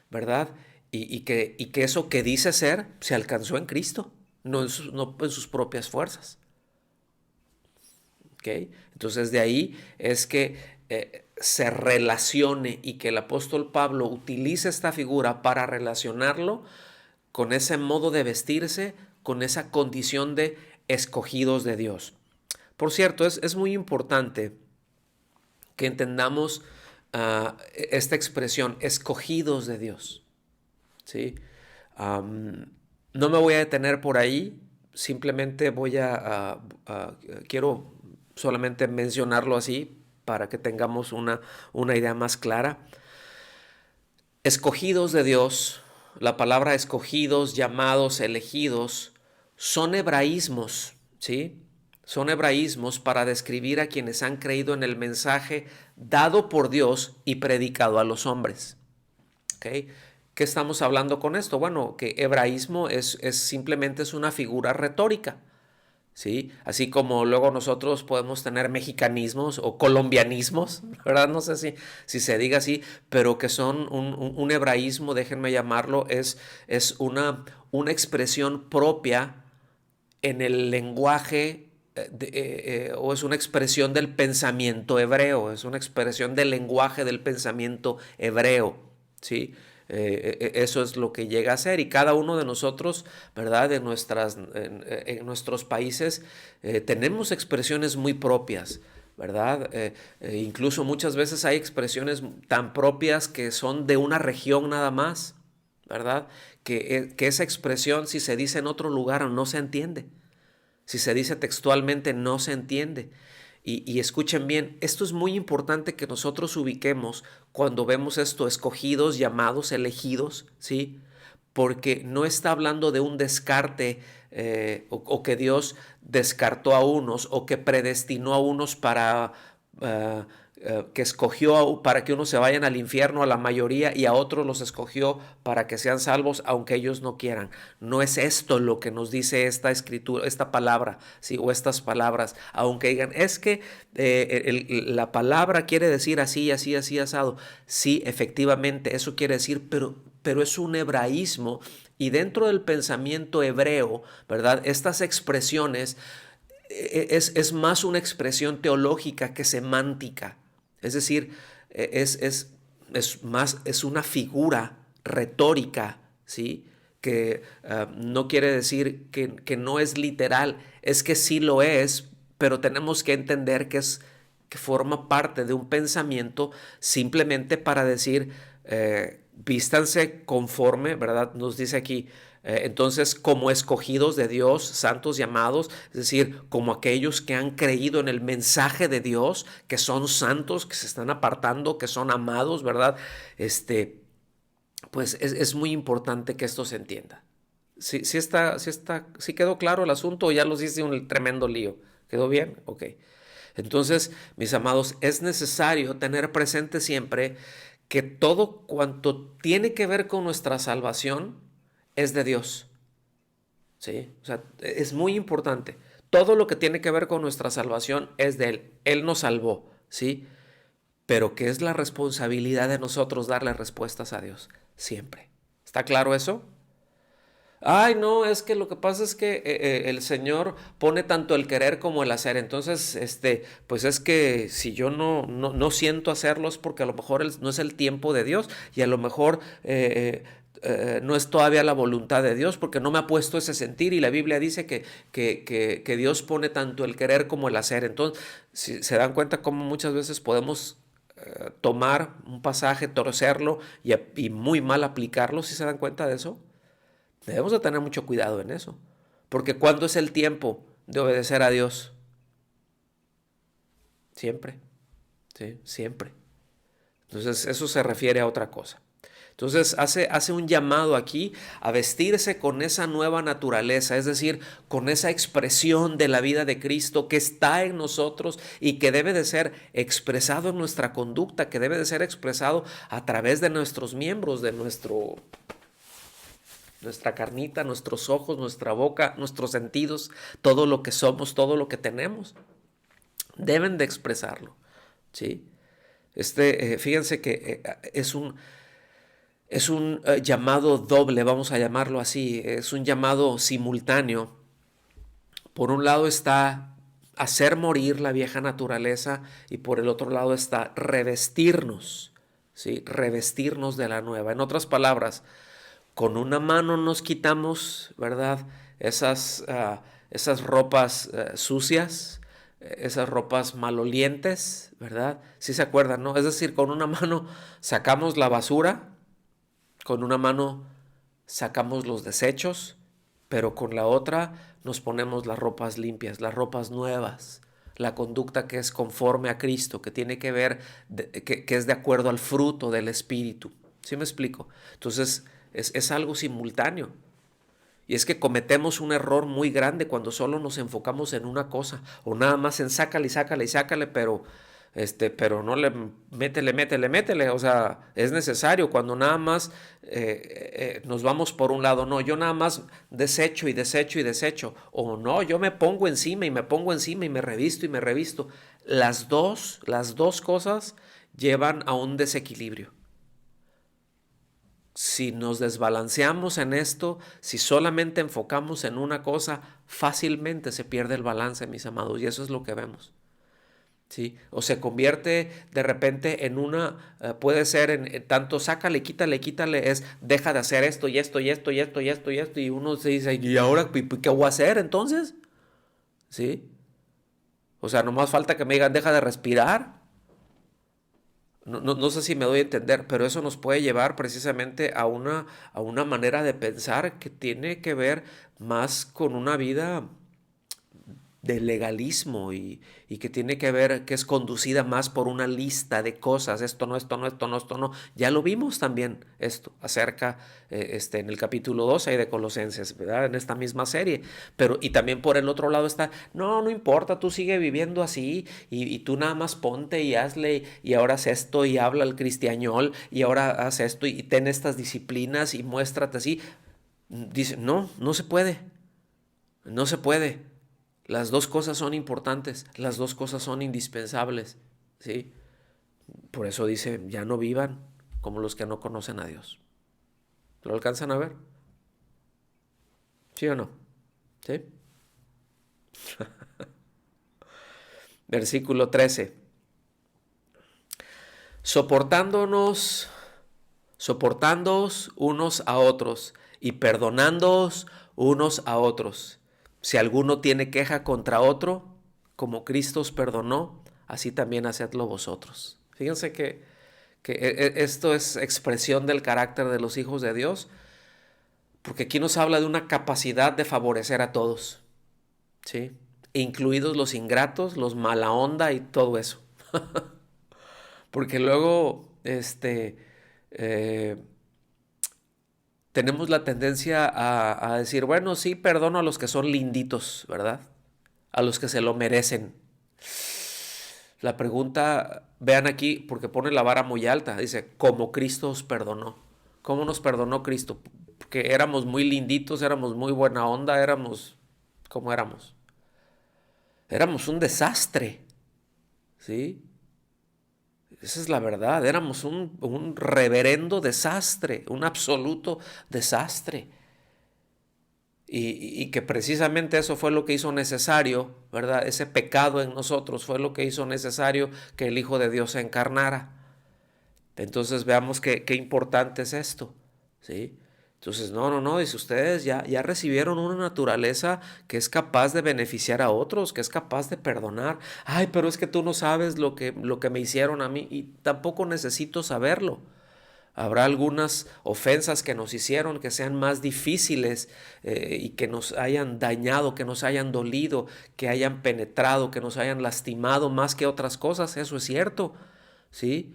¿verdad? Y que eso que dice ser se alcanzó en Cristo, no en sus propias fuerzas. ¿Okay? Entonces de ahí es que se relacione y que el apóstol Pablo utilice esta figura para relacionarlo con ese modo de vestirse, con esa condición de escogidos de Dios. Por cierto, es muy importante que entendamos esta expresión, escogidos de Dios. ¿Sí? No me voy a detener por ahí, simplemente quiero solamente mencionarlo así para que tengamos una idea más clara. Escogidos de Dios, la palabra escogidos, llamados, elegidos, son hebraísmos, ¿sí? Son hebraísmos para describir a quienes han creído en el mensaje dado por Dios y predicado a los hombres. ¿Okay? ¿Qué estamos hablando con esto? Bueno, que hebraísmo simplemente es una figura retórica, ¿sí? Así como luego nosotros podemos tener mexicanismos o colombianismos, ¿verdad? No sé si se diga así, pero que son un hebraísmo, déjenme llamarlo, es una expresión propia en el lenguaje o es una expresión del pensamiento hebreo, es una expresión del lenguaje del pensamiento hebreo, ¿sí? Eso es lo que llega a ser, y cada uno de nosotros, ¿verdad? En nuestros países tenemos expresiones muy propias, ¿verdad? Incluso muchas veces hay expresiones tan propias que son de una región nada más, ¿verdad? Que esa expresión, si se dice en otro lugar, no se entiende. Si se dice textualmente, no se entiende. Y escuchen bien, esto es muy importante que nosotros ubiquemos cuando vemos esto, escogidos, llamados, elegidos, ¿sí? Porque no está hablando de un descarte o que Dios descartó a unos o que predestinó a unos que escogió para que unos se vayan al infierno a la mayoría y a otros los escogió para que sean salvos aunque ellos no quieran. No es esto lo que nos dice esta escritura, esta palabra, ¿sí? O estas palabras, aunque digan, es que la palabra quiere decir así, así, así, asado. Sí, efectivamente, eso quiere decir, pero es un hebraísmo, y dentro del pensamiento hebreo, ¿verdad? Estas expresiones es más una expresión teológica que semántica. Es decir, es una figura retórica, ¿sí? Que no quiere decir que no es literal, es que sí lo es, pero tenemos que entender que forma parte de un pensamiento simplemente para decir, vístanse conforme, ¿verdad? Nos dice aquí, entonces como escogidos de Dios, santos llamados, es decir, como aquellos que han creído en el mensaje de Dios, que son santos, que se están apartando, que son amados, ¿verdad? Pues es muy importante que esto se entienda. Sí quedó claro el asunto o ya los hice un tremendo lío. ¿Quedó bien? Ok. Entonces, mis amados, es necesario tener presente siempre que todo cuanto tiene que ver con nuestra salvación es de Dios. ¿Sí? O sea, es muy importante. Todo lo que tiene que ver con nuestra salvación es de Él. Él nos salvó, ¿sí? Pero que es la responsabilidad de nosotros darle respuestas a Dios, siempre. ¿Está claro eso? Ay, no, es que lo que pasa es que el Señor pone tanto el querer como el hacer. Entonces, pues es que si yo no siento hacerlo es porque a lo mejor no es el tiempo de Dios y a lo mejor no es todavía la voluntad de Dios porque no me ha puesto ese sentir y la Biblia dice que Dios pone tanto el querer como el hacer. Entonces, si se dan cuenta cómo muchas veces podemos tomar un pasaje, torcerlo y muy mal aplicarlo, ¿si se dan cuenta de eso? Debemos de tener mucho cuidado en eso. Porque ¿cuándo es el tiempo de obedecer a Dios? Siempre. ¿Sí? Siempre. Entonces eso se refiere a otra cosa. Entonces hace un llamado aquí a vestirse con esa nueva naturaleza, es decir, con esa expresión de la vida de Cristo que está en nosotros y que debe de ser expresado en nuestra conducta, que debe de ser expresado a través de nuestros miembros, de nuestra carnita, nuestros ojos, nuestra boca, nuestros sentidos, todo lo que somos, todo lo que tenemos, deben de expresarlo, ¿sí? Fíjense que es un llamado doble, vamos a llamarlo así, es un llamado simultáneo. Por un lado está hacer morir la vieja naturaleza y por el otro lado está revestirnos, ¿sí? Revestirnos de la nueva. En otras palabras, con una mano nos quitamos, ¿verdad? Esas ropas sucias, esas ropas malolientes, ¿verdad? Sí se acuerdan, ¿no? Es decir, con una mano sacamos la basura, con una mano sacamos los desechos, pero con la otra nos ponemos las ropas limpias, las ropas nuevas, la conducta que es conforme a Cristo, que tiene que ver, que es de acuerdo al fruto del Espíritu. ¿Sí me explico? Entonces, es algo simultáneo. Y es que cometemos un error muy grande cuando solo nos enfocamos en una cosa o nada más en sácale y sácale y sácale, pero no le métele. O sea, es necesario cuando nada más nos vamos por un lado. No, yo nada más desecho y desecho y desecho. O no, yo me pongo encima y me pongo encima y me revisto y me revisto. Las dos cosas llevan a un desequilibrio. Si nos desbalanceamos en esto, si solamente enfocamos en una cosa, fácilmente se pierde el balance, mis amados, y eso es lo que vemos. ¿Sí? O se convierte de repente en puede ser en tanto sácale, quítale, es deja de hacer esto y esto y esto y esto y esto y esto, y uno se dice, ¿y ahora qué voy a hacer entonces? ¿Sí? O sea, nomás falta que me digan, deja de respirar. No sé si me doy a entender, pero eso nos puede llevar precisamente a una manera de pensar que tiene que ver más con una vida de legalismo y que tiene que ver, que es conducida más por una lista de cosas, esto no, esto no, esto no, esto no. Ya lo vimos también esto acerca, en el capítulo 2 ahí de Colosenses, ¿verdad? En esta misma serie. Pero, y también por el otro lado está, no importa, tú sigue viviendo así y tú nada más ponte y hazle y ahora haz esto y habla el cristiañol y ahora haz esto y ten estas disciplinas y muéstrate así. Dice, no se puede, no se puede. Las dos cosas son importantes, las dos cosas son indispensables, ¿sí? Por eso dice, ya no vivan como los que no conocen a Dios. ¿Lo alcanzan a ver? ¿Sí o no? ¿Sí? Versículo 13. soportándoos unos a otros y perdonándoos unos a otros. Si alguno tiene queja contra otro, como Cristo os perdonó, así también hacedlo vosotros. Fíjense que esto es expresión del carácter de los hijos de Dios, porque aquí nos habla de una capacidad de favorecer a todos, ¿sí? Incluidos los ingratos, los mala onda y todo eso. Porque luego, eh, tenemos la tendencia a decir, bueno, sí, perdono a los que son linditos, ¿verdad? A los que se lo merecen. La pregunta, vean aquí, porque pone la vara muy alta, dice, como Cristo os perdonó. ¿Cómo nos perdonó Cristo? Porque éramos muy linditos, éramos muy buena onda, ¿cómo éramos? Éramos un desastre, ¿sí? Esa es la verdad, éramos un reverendo desastre, un absoluto desastre. Y que precisamente eso fue lo que hizo necesario, ¿verdad? Ese pecado en nosotros fue lo que hizo necesario que el Hijo de Dios se encarnara. Entonces veamos qué importante es esto, ¿sí? Entonces, no, dice, ustedes ya recibieron una naturaleza que es capaz de beneficiar a otros, que es capaz de perdonar. Ay, pero es que tú no sabes lo que me hicieron a mí y tampoco necesito saberlo. Habrá algunas ofensas que nos hicieron que sean más difíciles y que nos hayan dañado, que nos hayan dolido, que hayan penetrado, que nos hayan lastimado más que otras cosas. Eso es cierto, ¿sí?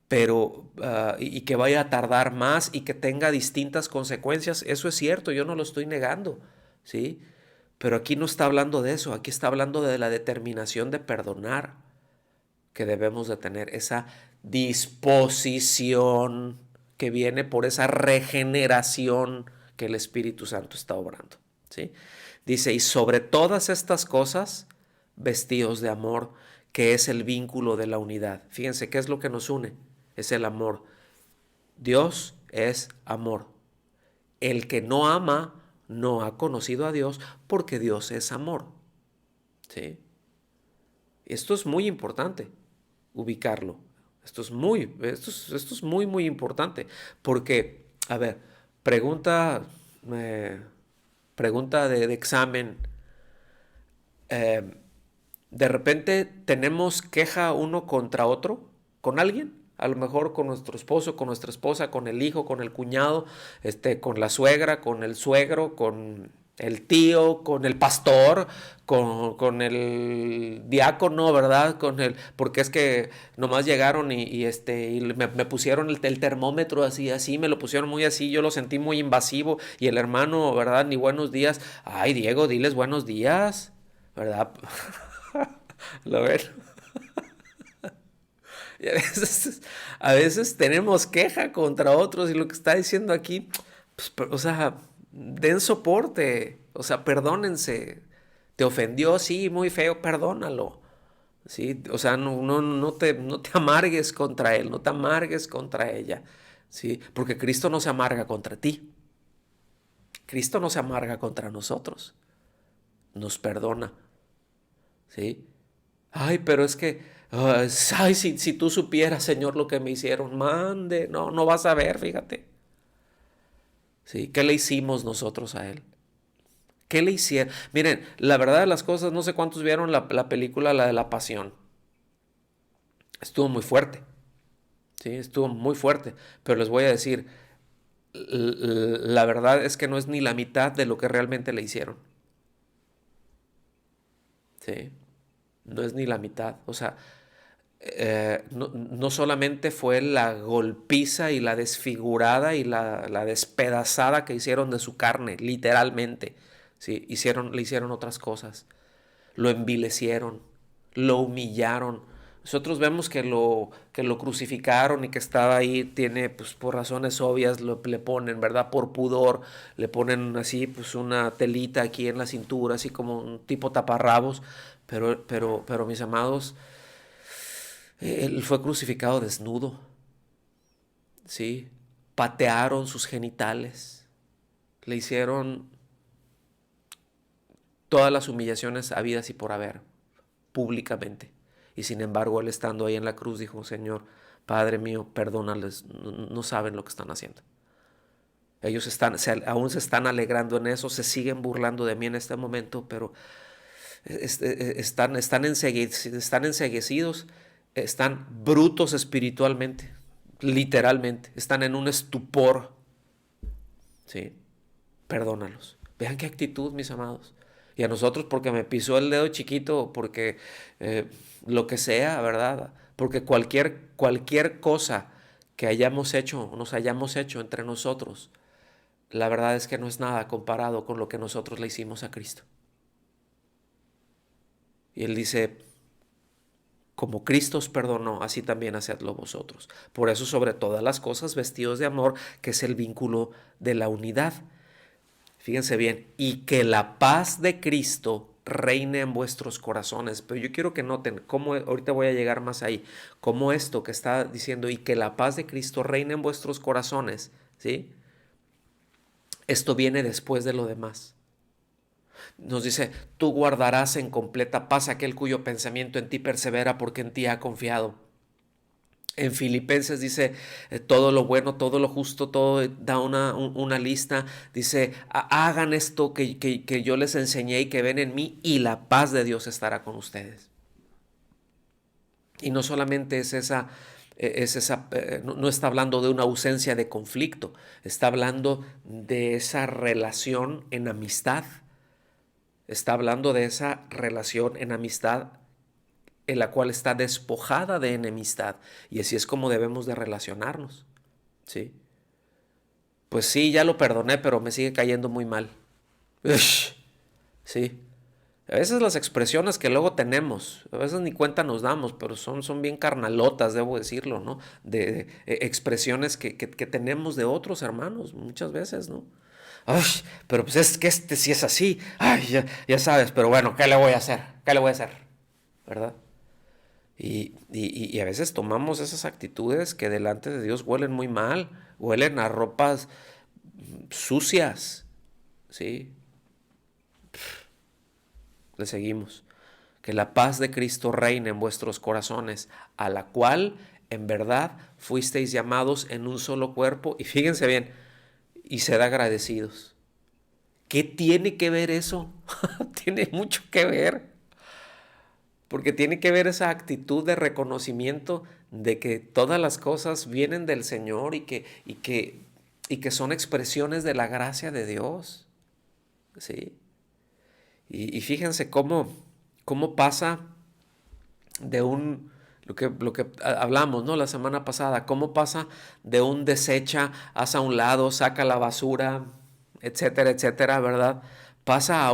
Pero y que vaya a tardar más y que tenga distintas consecuencias, eso es cierto, yo no lo estoy negando, ¿sí? Pero aquí no está hablando de eso, aquí está hablando de la determinación de perdonar que debemos de tener, esa disposición que viene por esa regeneración que el Espíritu Santo está obrando, ¿sí? Dice, y sobre todas estas cosas, vestíos de amor, que es el vínculo de la unidad. Fíjense, ¿qué es lo que nos une? Es el amor. Dios es amor. El que no ama no ha conocido a Dios porque Dios es amor, ¿sí? Esto es muy importante, ubicarlo. Esto es muy, muy importante. Porque, a ver, pregunta, eh, pregunta de examen. eh, de repente tenemos queja uno contra otro, con alguien, a lo mejor con nuestro esposo, con nuestra esposa, con el hijo, con el cuñado, con la suegra, con el suegro, con el tío, con el pastor, con el diácono, ¿verdad? Porque es que nomás llegaron y me pusieron el termómetro así, me lo pusieron muy así, yo lo sentí muy invasivo y el hermano, ¿verdad? Ni buenos días. Ay, Diego, diles buenos días, ¿verdad? Lo ven. Y a veces tenemos queja contra otros y lo que está diciendo aquí, pues, o sea, den soporte, o sea, perdónense. Te ofendió, sí, muy feo, perdónalo. ¿Sí? O sea, no te amargues contra él, no te amargues contra ella, ¿sí? Porque Cristo no se amarga contra ti. Cristo no se amarga contra nosotros. Nos perdona, ¿sí? Ay, pero es que, ay, si tú supieras, Señor, lo que me hicieron, mande, no vas a ver, fíjate. ¿Sí? ¿Qué le hicimos nosotros a él? ¿Qué le hicieron? Miren, la verdad de las cosas, no sé cuántos vieron la película, la de la Pasión. Estuvo muy fuerte, ¿sí? Estuvo muy fuerte, pero les voy a decir, la verdad es que no es ni la mitad de lo que realmente le hicieron, ¿sí? No es ni la mitad, o sea, no solamente fue la golpiza y la desfigurada y la despedazada que hicieron de su carne, literalmente, ¿sí? Le hicieron otras cosas, lo envilecieron, lo humillaron. Nosotros vemos que lo crucificaron y que estaba ahí, tiene, pues por razones obvias, le ponen, ¿verdad? Por pudor, le ponen así, pues una telita aquí en la cintura, así como un tipo taparrabos, pero mis amados, él fue crucificado desnudo, ¿sí? Patearon sus genitales, le hicieron todas las humillaciones habidas y por haber, públicamente. Y sin embargo, él estando ahí en la cruz dijo, Señor, Padre mío, perdónales, no saben lo que están haciendo. Ellos aún se están alegrando en eso, se siguen burlando de mí en este momento, pero están enceguecidos, están brutos espiritualmente, literalmente, están en un estupor. ¿Sí? Perdónalos. Vean qué actitud, mis amados. Y a nosotros porque me pisó el dedo chiquito, porque lo que sea, ¿verdad? Porque cualquier cosa que nos hayamos hecho entre nosotros, la verdad es que no es nada comparado con lo que nosotros le hicimos a Cristo. Y Él dice, como Cristo os perdonó, así también hacedlo vosotros. Por eso, sobre todas las cosas, vestidos de amor, que es el vínculo de la unidad. Fíjense bien, y que la paz de Cristo reine en vuestros corazones. Pero yo quiero que noten cómo, ahorita voy a llegar más ahí, cómo esto que está diciendo, y que la paz de Cristo reine en vuestros corazones, ¿sí? Esto viene después de lo demás. Nos dice, tú guardarás en completa paz aquel cuyo pensamiento en ti persevera porque en ti ha confiado. En Filipenses dice todo lo bueno, todo lo justo, todo da una lista. Dice, hagan esto que yo les enseñé y que ven en mí y la paz de Dios estará con ustedes. Y no solamente no está hablando de una ausencia de conflicto, está hablando de esa relación en amistad. Está hablando de esa relación en amistad en la cual está despojada de enemistad. Y así es como debemos de relacionarnos, ¿sí? Pues sí, ya lo perdoné, pero me sigue cayendo muy mal. Ush, sí. A veces las expresiones que luego tenemos, a veces ni cuenta nos damos, pero son bien carnalotas, debo decirlo, ¿no? De expresiones que tenemos de otros hermanos, muchas veces, ¿no? Ay, pero pues es que este sí es así. Ay, ya sabes, pero bueno, ¿qué le voy a hacer? ¿Qué le voy a hacer? ¿Verdad? Y a veces tomamos esas actitudes que delante de Dios huelen muy mal, huelen a ropas sucias, ¿sí? Le seguimos. Que la paz de Cristo reine en vuestros corazones, a la cual en verdad fuisteis llamados en un solo cuerpo. Y fíjense bien, y sed agradecidos. ¿Qué tiene que ver eso? Tiene mucho que ver. Porque tiene que ver esa actitud de reconocimiento de que todas las cosas vienen del Señor y que son expresiones de la gracia de Dios. ¿Sí? Y fíjense cómo pasa de lo que hablamos, ¿no? La semana pasada, cómo pasa de un desecha, haz a un lado, saca la basura, etcétera, etcétera, ¿verdad? Pasa a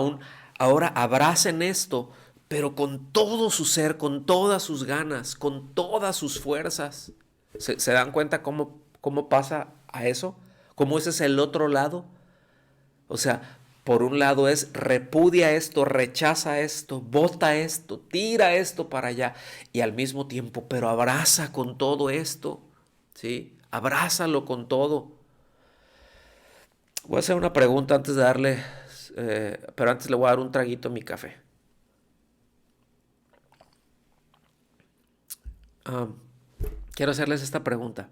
ahora abracen esto, pero con todo su ser, con todas sus ganas, con todas sus fuerzas. ¿Se dan cuenta cómo pasa a eso? ¿Cómo ese es el otro lado? O sea, por un lado es repudia esto, rechaza esto, bota esto, tira esto para allá y al mismo tiempo, pero abraza con todo esto, ¿sí? Abrázalo con todo. Voy a hacer una pregunta antes de darle, pero antes le voy a dar un traguito a mi café. Quiero hacerles esta pregunta.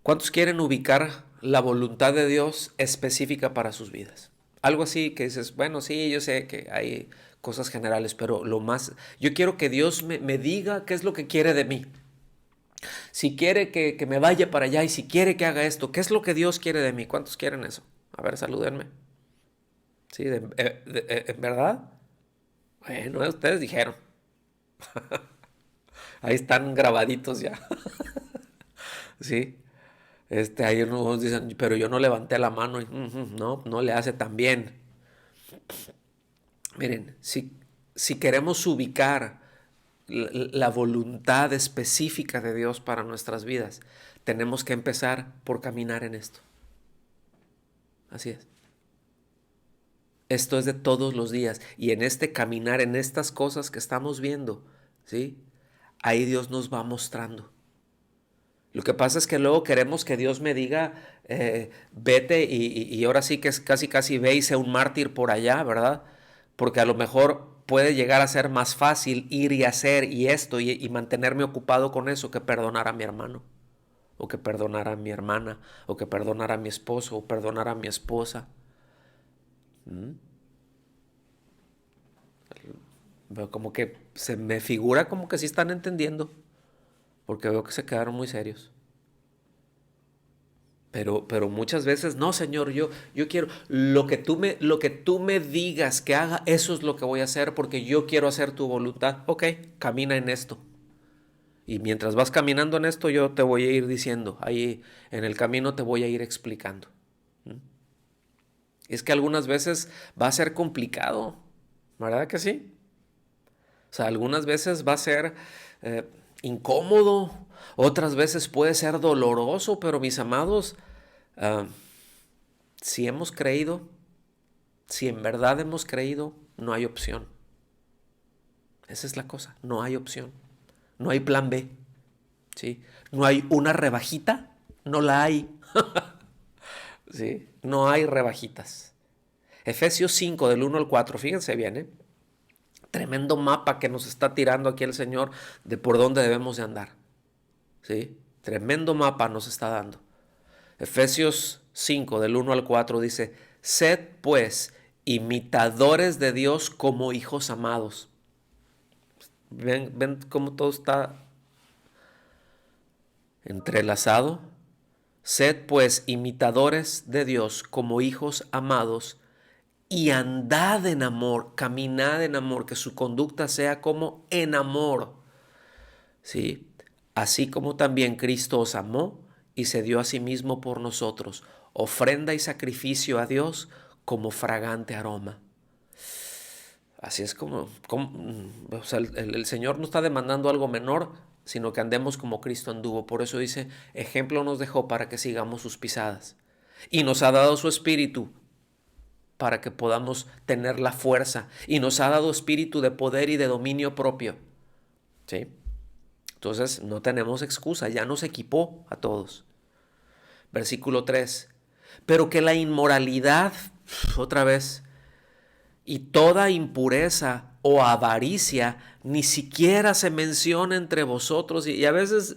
¿Cuántos quieren ubicar la voluntad de Dios específica para sus vidas? Algo así que dices, bueno, sí, yo sé que hay cosas generales, pero yo quiero que Dios me diga qué es lo que quiere de mí. Si quiere que me vaya para allá y si quiere que haga esto, ¿qué es lo que Dios quiere de mí? ¿Cuántos quieren eso? A ver, salúdenme. ¿Sí? ¿En verdad? Bueno, ustedes dijeron. Ahí están grabaditos ya. ¿Sí? Ahí unos dicen, pero yo no levanté la mano y no le hace tan bien. Miren, si queremos ubicar la voluntad específica de Dios para nuestras vidas, tenemos que empezar por caminar en esto. Así es. Esto es de todos los días y en este caminar, en estas cosas que estamos viendo, ¿sí? Ahí Dios nos va mostrando. Lo que pasa es que luego queremos que Dios me diga, vete y ahora sí que es casi ve y sé un mártir por allá, ¿verdad? Porque a lo mejor puede llegar a ser más fácil ir y hacer y esto y mantenerme ocupado con eso que perdonar a mi hermano, o que perdonar a mi hermana, o que perdonar a mi esposo, o perdonar a mi esposa. Veo como que se me figura como que sí están entendiendo, porque veo que se quedaron muy serios. Pero muchas veces, no, Señor, yo quiero, lo que tú me digas que haga, eso es lo que voy a hacer porque yo quiero hacer tu voluntad. Ok, camina en esto. Y mientras vas caminando en esto, yo te voy a ir diciendo, ahí en el camino te voy a ir explicando. Es que algunas veces va a ser complicado, ¿verdad que sí? O sea, algunas veces va a ser incómodo, otras veces puede ser doloroso, pero mis amados, ah, si hemos creído, si en verdad hemos creído, no hay opción. Esa es la cosa, no hay opción. No hay plan B, ¿sí? No hay una rebajita, no la hay. ¿Sí? No hay rebajitas. Efesios 5 del 1 al 4, fíjense bien, ¿eh? Tremendo mapa que nos está tirando aquí el Señor de por dónde debemos de andar. ¿Sí? Tremendo mapa nos está dando. Efesios 5 del 1 al 4 dice, sed pues imitadores de Dios como hijos amados. ¿Ven cómo todo está entrelazado? Sed pues imitadores de Dios como hijos amados y andad en amor, caminad en amor, que su conducta sea como en amor. ¿Sí? Así como también Cristo os amó y se dio a sí mismo por nosotros, ofrenda y sacrificio a Dios como fragante aroma. Así es o sea, el Señor no está demandando algo menor, sino que andemos como Cristo anduvo. Por eso dice, ejemplo nos dejó para que sigamos sus pisadas. Y nos ha dado su espíritu para que podamos tener la fuerza. Y nos ha dado espíritu de poder y de dominio propio. ¿Sí? Entonces no tenemos excusa, ya nos equipó a todos. Versículo 3. Pero que la inmoralidad, otra vez, y toda impureza o avaricia ni siquiera se menciona entre vosotros. Y a veces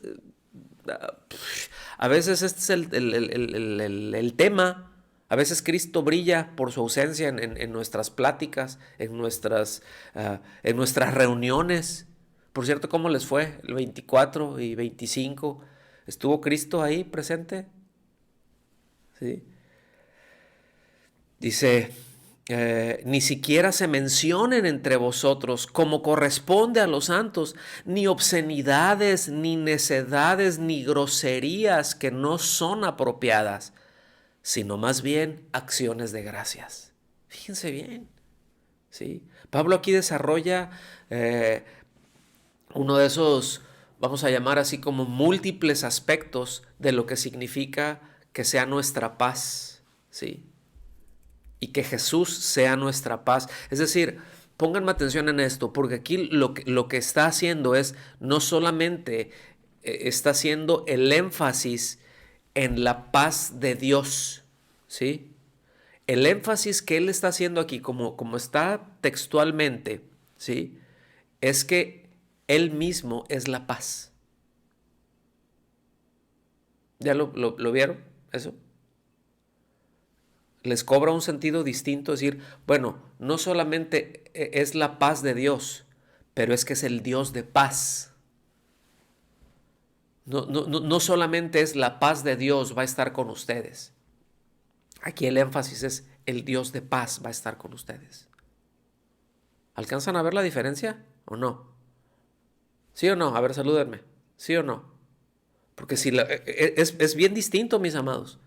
este es el tema. A veces Cristo brilla por su ausencia en nuestras pláticas, en nuestras reuniones. Por cierto, ¿cómo les fue? El 24 y 25. ¿Estuvo Cristo ahí presente? Sí. Dice, ni siquiera se mencionen entre vosotros como corresponde a los santos, ni obscenidades, ni necedades, ni groserías que no son apropiadas, sino más bien acciones de gracias. Fíjense bien, ¿sí? Pablo aquí desarrolla uno de esos, vamos a llamar así como múltiples aspectos de lo que significa que sea nuestra paz, ¿sí? Y que Jesús sea nuestra paz. Es decir, pónganme atención en esto, porque aquí lo que está haciendo es no solamente está haciendo el énfasis en la paz de Dios, ¿sí? El énfasis que él está haciendo aquí, como está textualmente, ¿sí? Es que él mismo es la paz. ¿Ya lo vieron eso? Les cobra un sentido distinto decir, bueno, no solamente es la paz de Dios, pero es que es el Dios de paz. No solamente es la paz de Dios va a estar con ustedes. Aquí el énfasis es el Dios de paz va a estar con ustedes. ¿Alcanzan a ver la diferencia o no? ¿Sí o no? A ver, salúdenme. ¿Sí o no? Porque si es bien distinto, mis amados.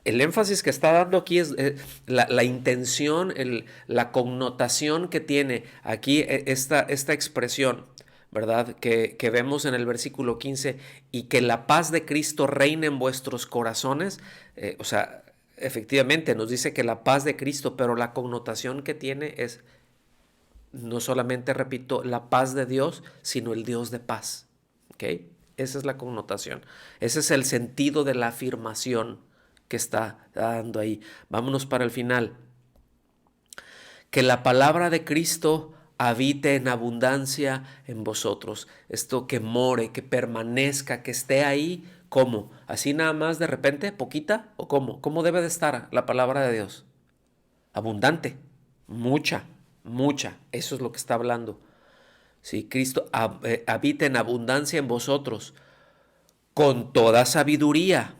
El énfasis que está dando aquí es la intención, la connotación que tiene aquí esta expresión, ¿verdad? Que vemos en el versículo 15, y que la paz de Cristo reine en vuestros corazones. O sea, efectivamente nos dice que la paz de Cristo, pero la connotación que tiene es no solamente, repito, la paz de Dios, sino el Dios de paz. ¿Ok? Esa es la connotación. Ese es el sentido de la afirmación que está dando ahí. Vámonos para el final. Que la palabra de Cristo habite en abundancia en vosotros. Esto que more, que permanezca, que esté ahí. ¿Cómo? ¿Así nada más de repente? ¿Poquita? ¿O cómo? ¿Cómo debe de estar la palabra de Dios? Abundante. Mucha, mucha. Eso es lo que está hablando. Sí, Cristo habita en abundancia en vosotros, con toda sabiduría,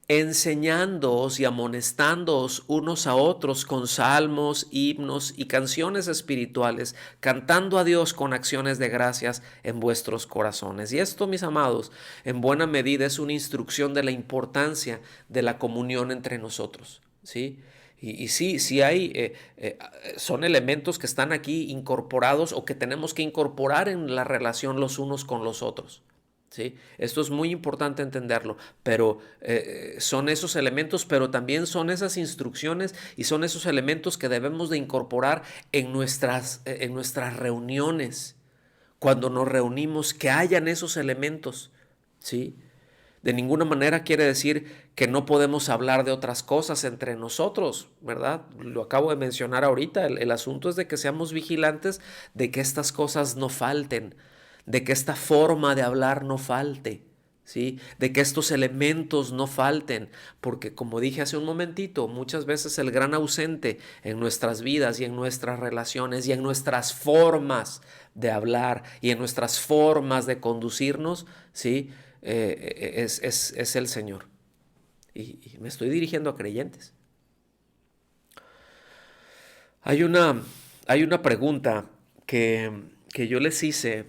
enseñándoos y amonestándoos unos a otros con salmos, himnos y canciones espirituales, cantando a Dios con acciones de gracias en vuestros corazones. Y esto, mis amados, en buena medida es una instrucción de la importancia de la comunión entre nosotros, ¿sí? Y sí hay, son elementos que están aquí incorporados o que tenemos que incorporar en la relación los unos con los otros. ¿Sí? Esto es muy importante entenderlo, pero son esos elementos, pero también son esas instrucciones y son esos elementos que debemos de incorporar en nuestras reuniones. Cuando nos reunimos, que hayan esos elementos, ¿sí? De ninguna manera quiere decir que no podemos hablar de otras cosas entre nosotros, ¿verdad? Lo acabo de mencionar ahorita. El asunto es de que seamos vigilantes de que estas cosas no falten, de que esta forma de hablar no falte, ¿sí? De que estos elementos no falten, porque como dije hace un momentito, muchas veces el gran ausente en nuestras vidas y en nuestras relaciones y en nuestras formas de hablar y en nuestras formas de conducirnos, ¿sí? Es el Señor. Y me estoy dirigiendo a creyentes. Hay una pregunta que yo les hice,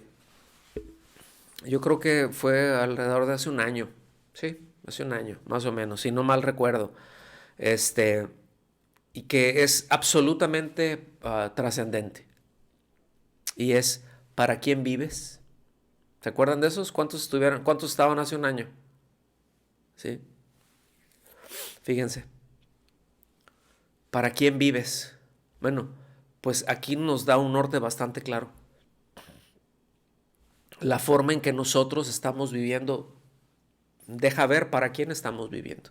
yo creo que fue alrededor de hace un año, sí, hace un año, más o menos, si no mal recuerdo, y que es absolutamente trascendente. Y es, ¿para quién vives? ¿Se acuerdan de esos? ¿Cuántos estaban hace un año? ¿Sí? Fíjense. ¿Para quién vives? Bueno, pues aquí nos da un norte bastante claro. La forma en que nosotros estamos viviendo deja ver para quién estamos viviendo.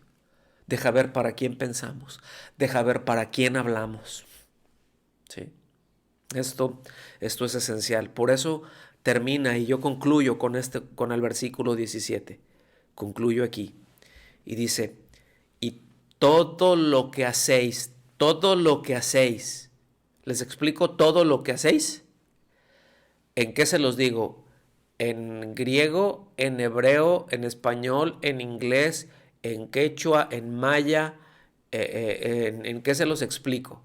Deja ver para quién pensamos. Deja ver para quién hablamos. ¿Sí? Esto es esencial. Por eso termina y yo concluyo con el versículo 17. Concluyo aquí. Y dice, y todo lo que hacéis, ¿les explico todo lo que hacéis? ¿En qué se los digo? En griego, en hebreo, en español, en inglés, en quechua, en maya, ¿en qué se los explico?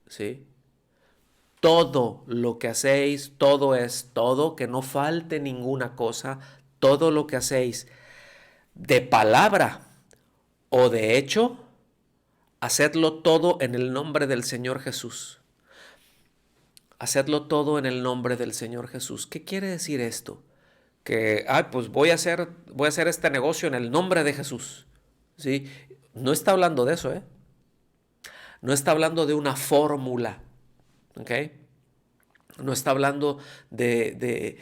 ¿Sí? Todo lo que hacéis, todo es todo, que no falte ninguna cosa, todo lo que hacéis de palabra o de hecho, hacedlo todo en el nombre del Señor Jesús. Hacedlo todo en el nombre del Señor Jesús. ¿Qué quiere decir esto? Que, pues voy a hacer este negocio en el nombre de Jesús. ¿Sí? No está hablando de eso, ¿eh? No está hablando de una fórmula, ¿ok? No está hablando de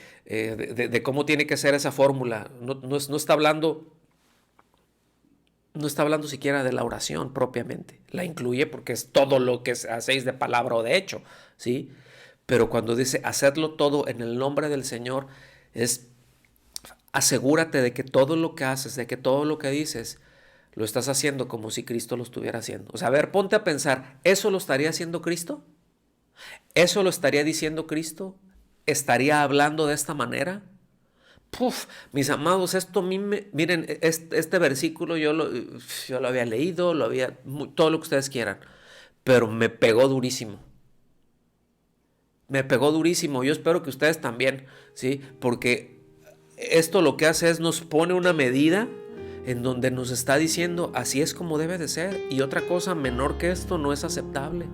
cómo tiene que ser esa fórmula. No está hablando siquiera de la oración propiamente. La incluye porque es todo lo que hacéis de palabra o de hecho, ¿sí? Pero cuando dice hacedlo todo en el nombre del Señor, es asegúrate de que todo lo que haces, de que todo lo que dices, lo estás haciendo como si Cristo lo estuviera haciendo. O sea, a ver, ponte a pensar, ¿eso lo estaría haciendo Cristo? ¿Eso lo estaría diciendo Cristo? ¿Estaría hablando de esta manera? Mis amados, esto a mí miren, este versículo yo lo había leído, todo lo que ustedes quieran, pero me pegó durísimo. Me pegó durísimo. Yo espero que ustedes también, ¿sí? Porque esto lo que hace es nos pone una medida en donde nos está diciendo así es como debe de ser, y otra cosa menor que esto no es aceptable.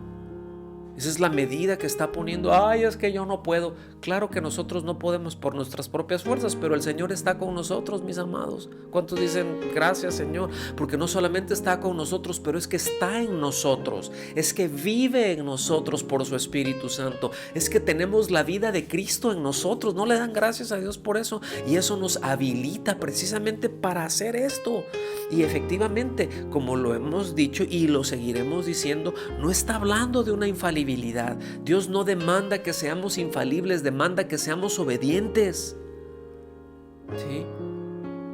Esa es la medida que está poniendo. Ay, es que yo no puedo. Claro que nosotros no podemos por nuestras propias fuerzas, pero el Señor está con nosotros, mis amados. ¿Cuántos dicen gracias, Señor? Porque no solamente está con nosotros, pero es que está en nosotros. Es que vive en nosotros por su Espíritu Santo. Es que tenemos la vida de Cristo en nosotros. ¿No le dan gracias a Dios por eso? Y eso nos habilita precisamente para hacer esto. Y efectivamente, como lo hemos dicho y lo seguiremos diciendo, no está hablando de una infalibilidad. Dios no demanda que seamos infalibles, demanda que seamos obedientes. ¿Sí?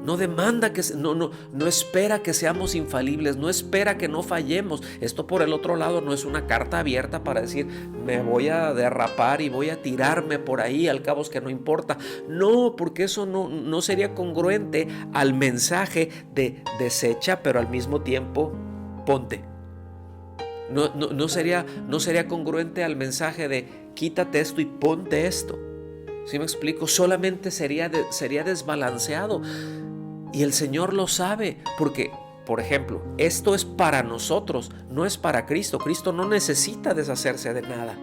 No demanda que no espera que seamos infalibles, no espera que no fallemos. Esto por el otro lado no es una carta abierta para decir me voy a derrapar y voy a tirarme por ahí, al cabo es que no importa. No, porque eso no sería congruente al mensaje de desecha, pero al mismo tiempo ponte. No sería congruente al mensaje de quítate esto y ponte esto. ¿Sí me explico? Solamente sería desbalanceado. Y el Señor lo sabe, porque, por ejemplo, esto es para nosotros, no es para Cristo. Cristo no necesita deshacerse de nada.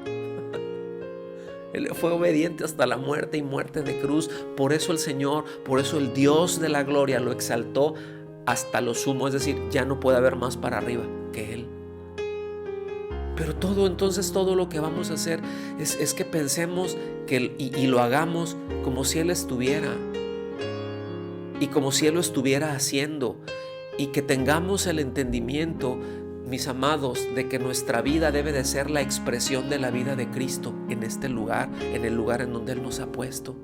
Él fue obediente hasta la muerte y muerte de cruz. Por eso el Señor, por eso el Dios de la gloria lo exaltó hasta lo sumo. Es decir, ya no puede haber más para arriba que Él. Pero todo lo que vamos a hacer es que pensemos y lo hagamos como si Él estuviera. Y como si Él lo estuviera haciendo, y que tengamos el entendimiento, mis amados, de que nuestra vida debe de ser la expresión de la vida de Cristo en este lugar, en el lugar en donde Él nos ha puesto.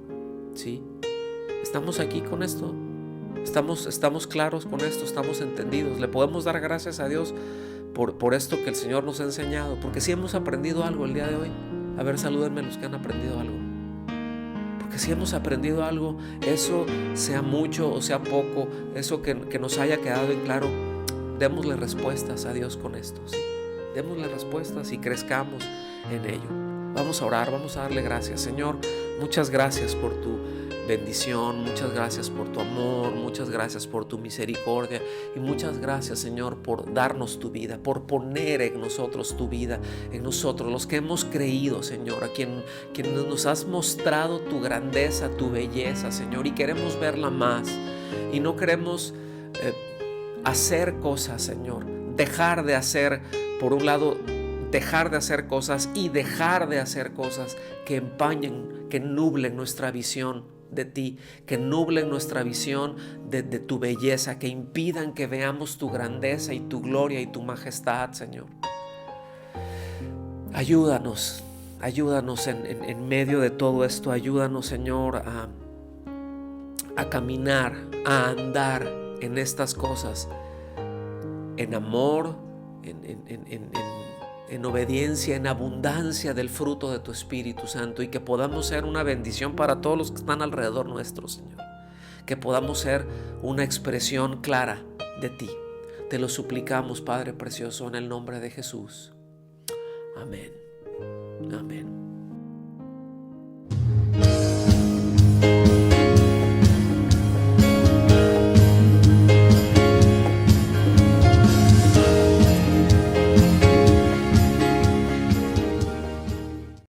¿Sí? ¿Estamos aquí con esto? ¿Estamos claros con esto? ¿Estamos entendidos? ¿Le podemos dar gracias a Dios por esto que el Señor nos ha enseñado? Porque si hemos aprendido algo el día de hoy. A ver, salúdenme los que han aprendido algo. Que si hemos aprendido algo, eso sea mucho o sea poco, eso que nos haya quedado en claro, démosle respuestas a Dios con esto, ¿sí? Démosle respuestas y crezcamos en ello. Vamos a orar, vamos a darle gracias. Señor, muchas gracias por tu bendición, muchas gracias por tu amor, muchas gracias por tu misericordia y muchas gracias, Señor, por darnos tu vida, por poner en nosotros tu vida, en nosotros los que hemos creído, Señor, a quien nos has mostrado tu grandeza, tu belleza, Señor, y queremos verla más y no queremos hacer cosas, Señor, dejar de hacer, por un lado, dejar de hacer cosas y dejar de hacer cosas que empañen, que nublen nuestra visión de ti, que nublen nuestra visión de tu belleza, que impidan que veamos tu grandeza y tu gloria y tu majestad, Señor. Ayúdanos en medio de todo esto. Ayúdanos, Señor, a caminar, a andar en estas cosas, en amor, en obediencia, en abundancia del fruto de tu Espíritu Santo, y que podamos ser una bendición para todos los que están alrededor nuestro, Señor. Que podamos ser una expresión clara de ti. Te lo suplicamos, Padre precioso, en el nombre de Jesús. Amén. Amén.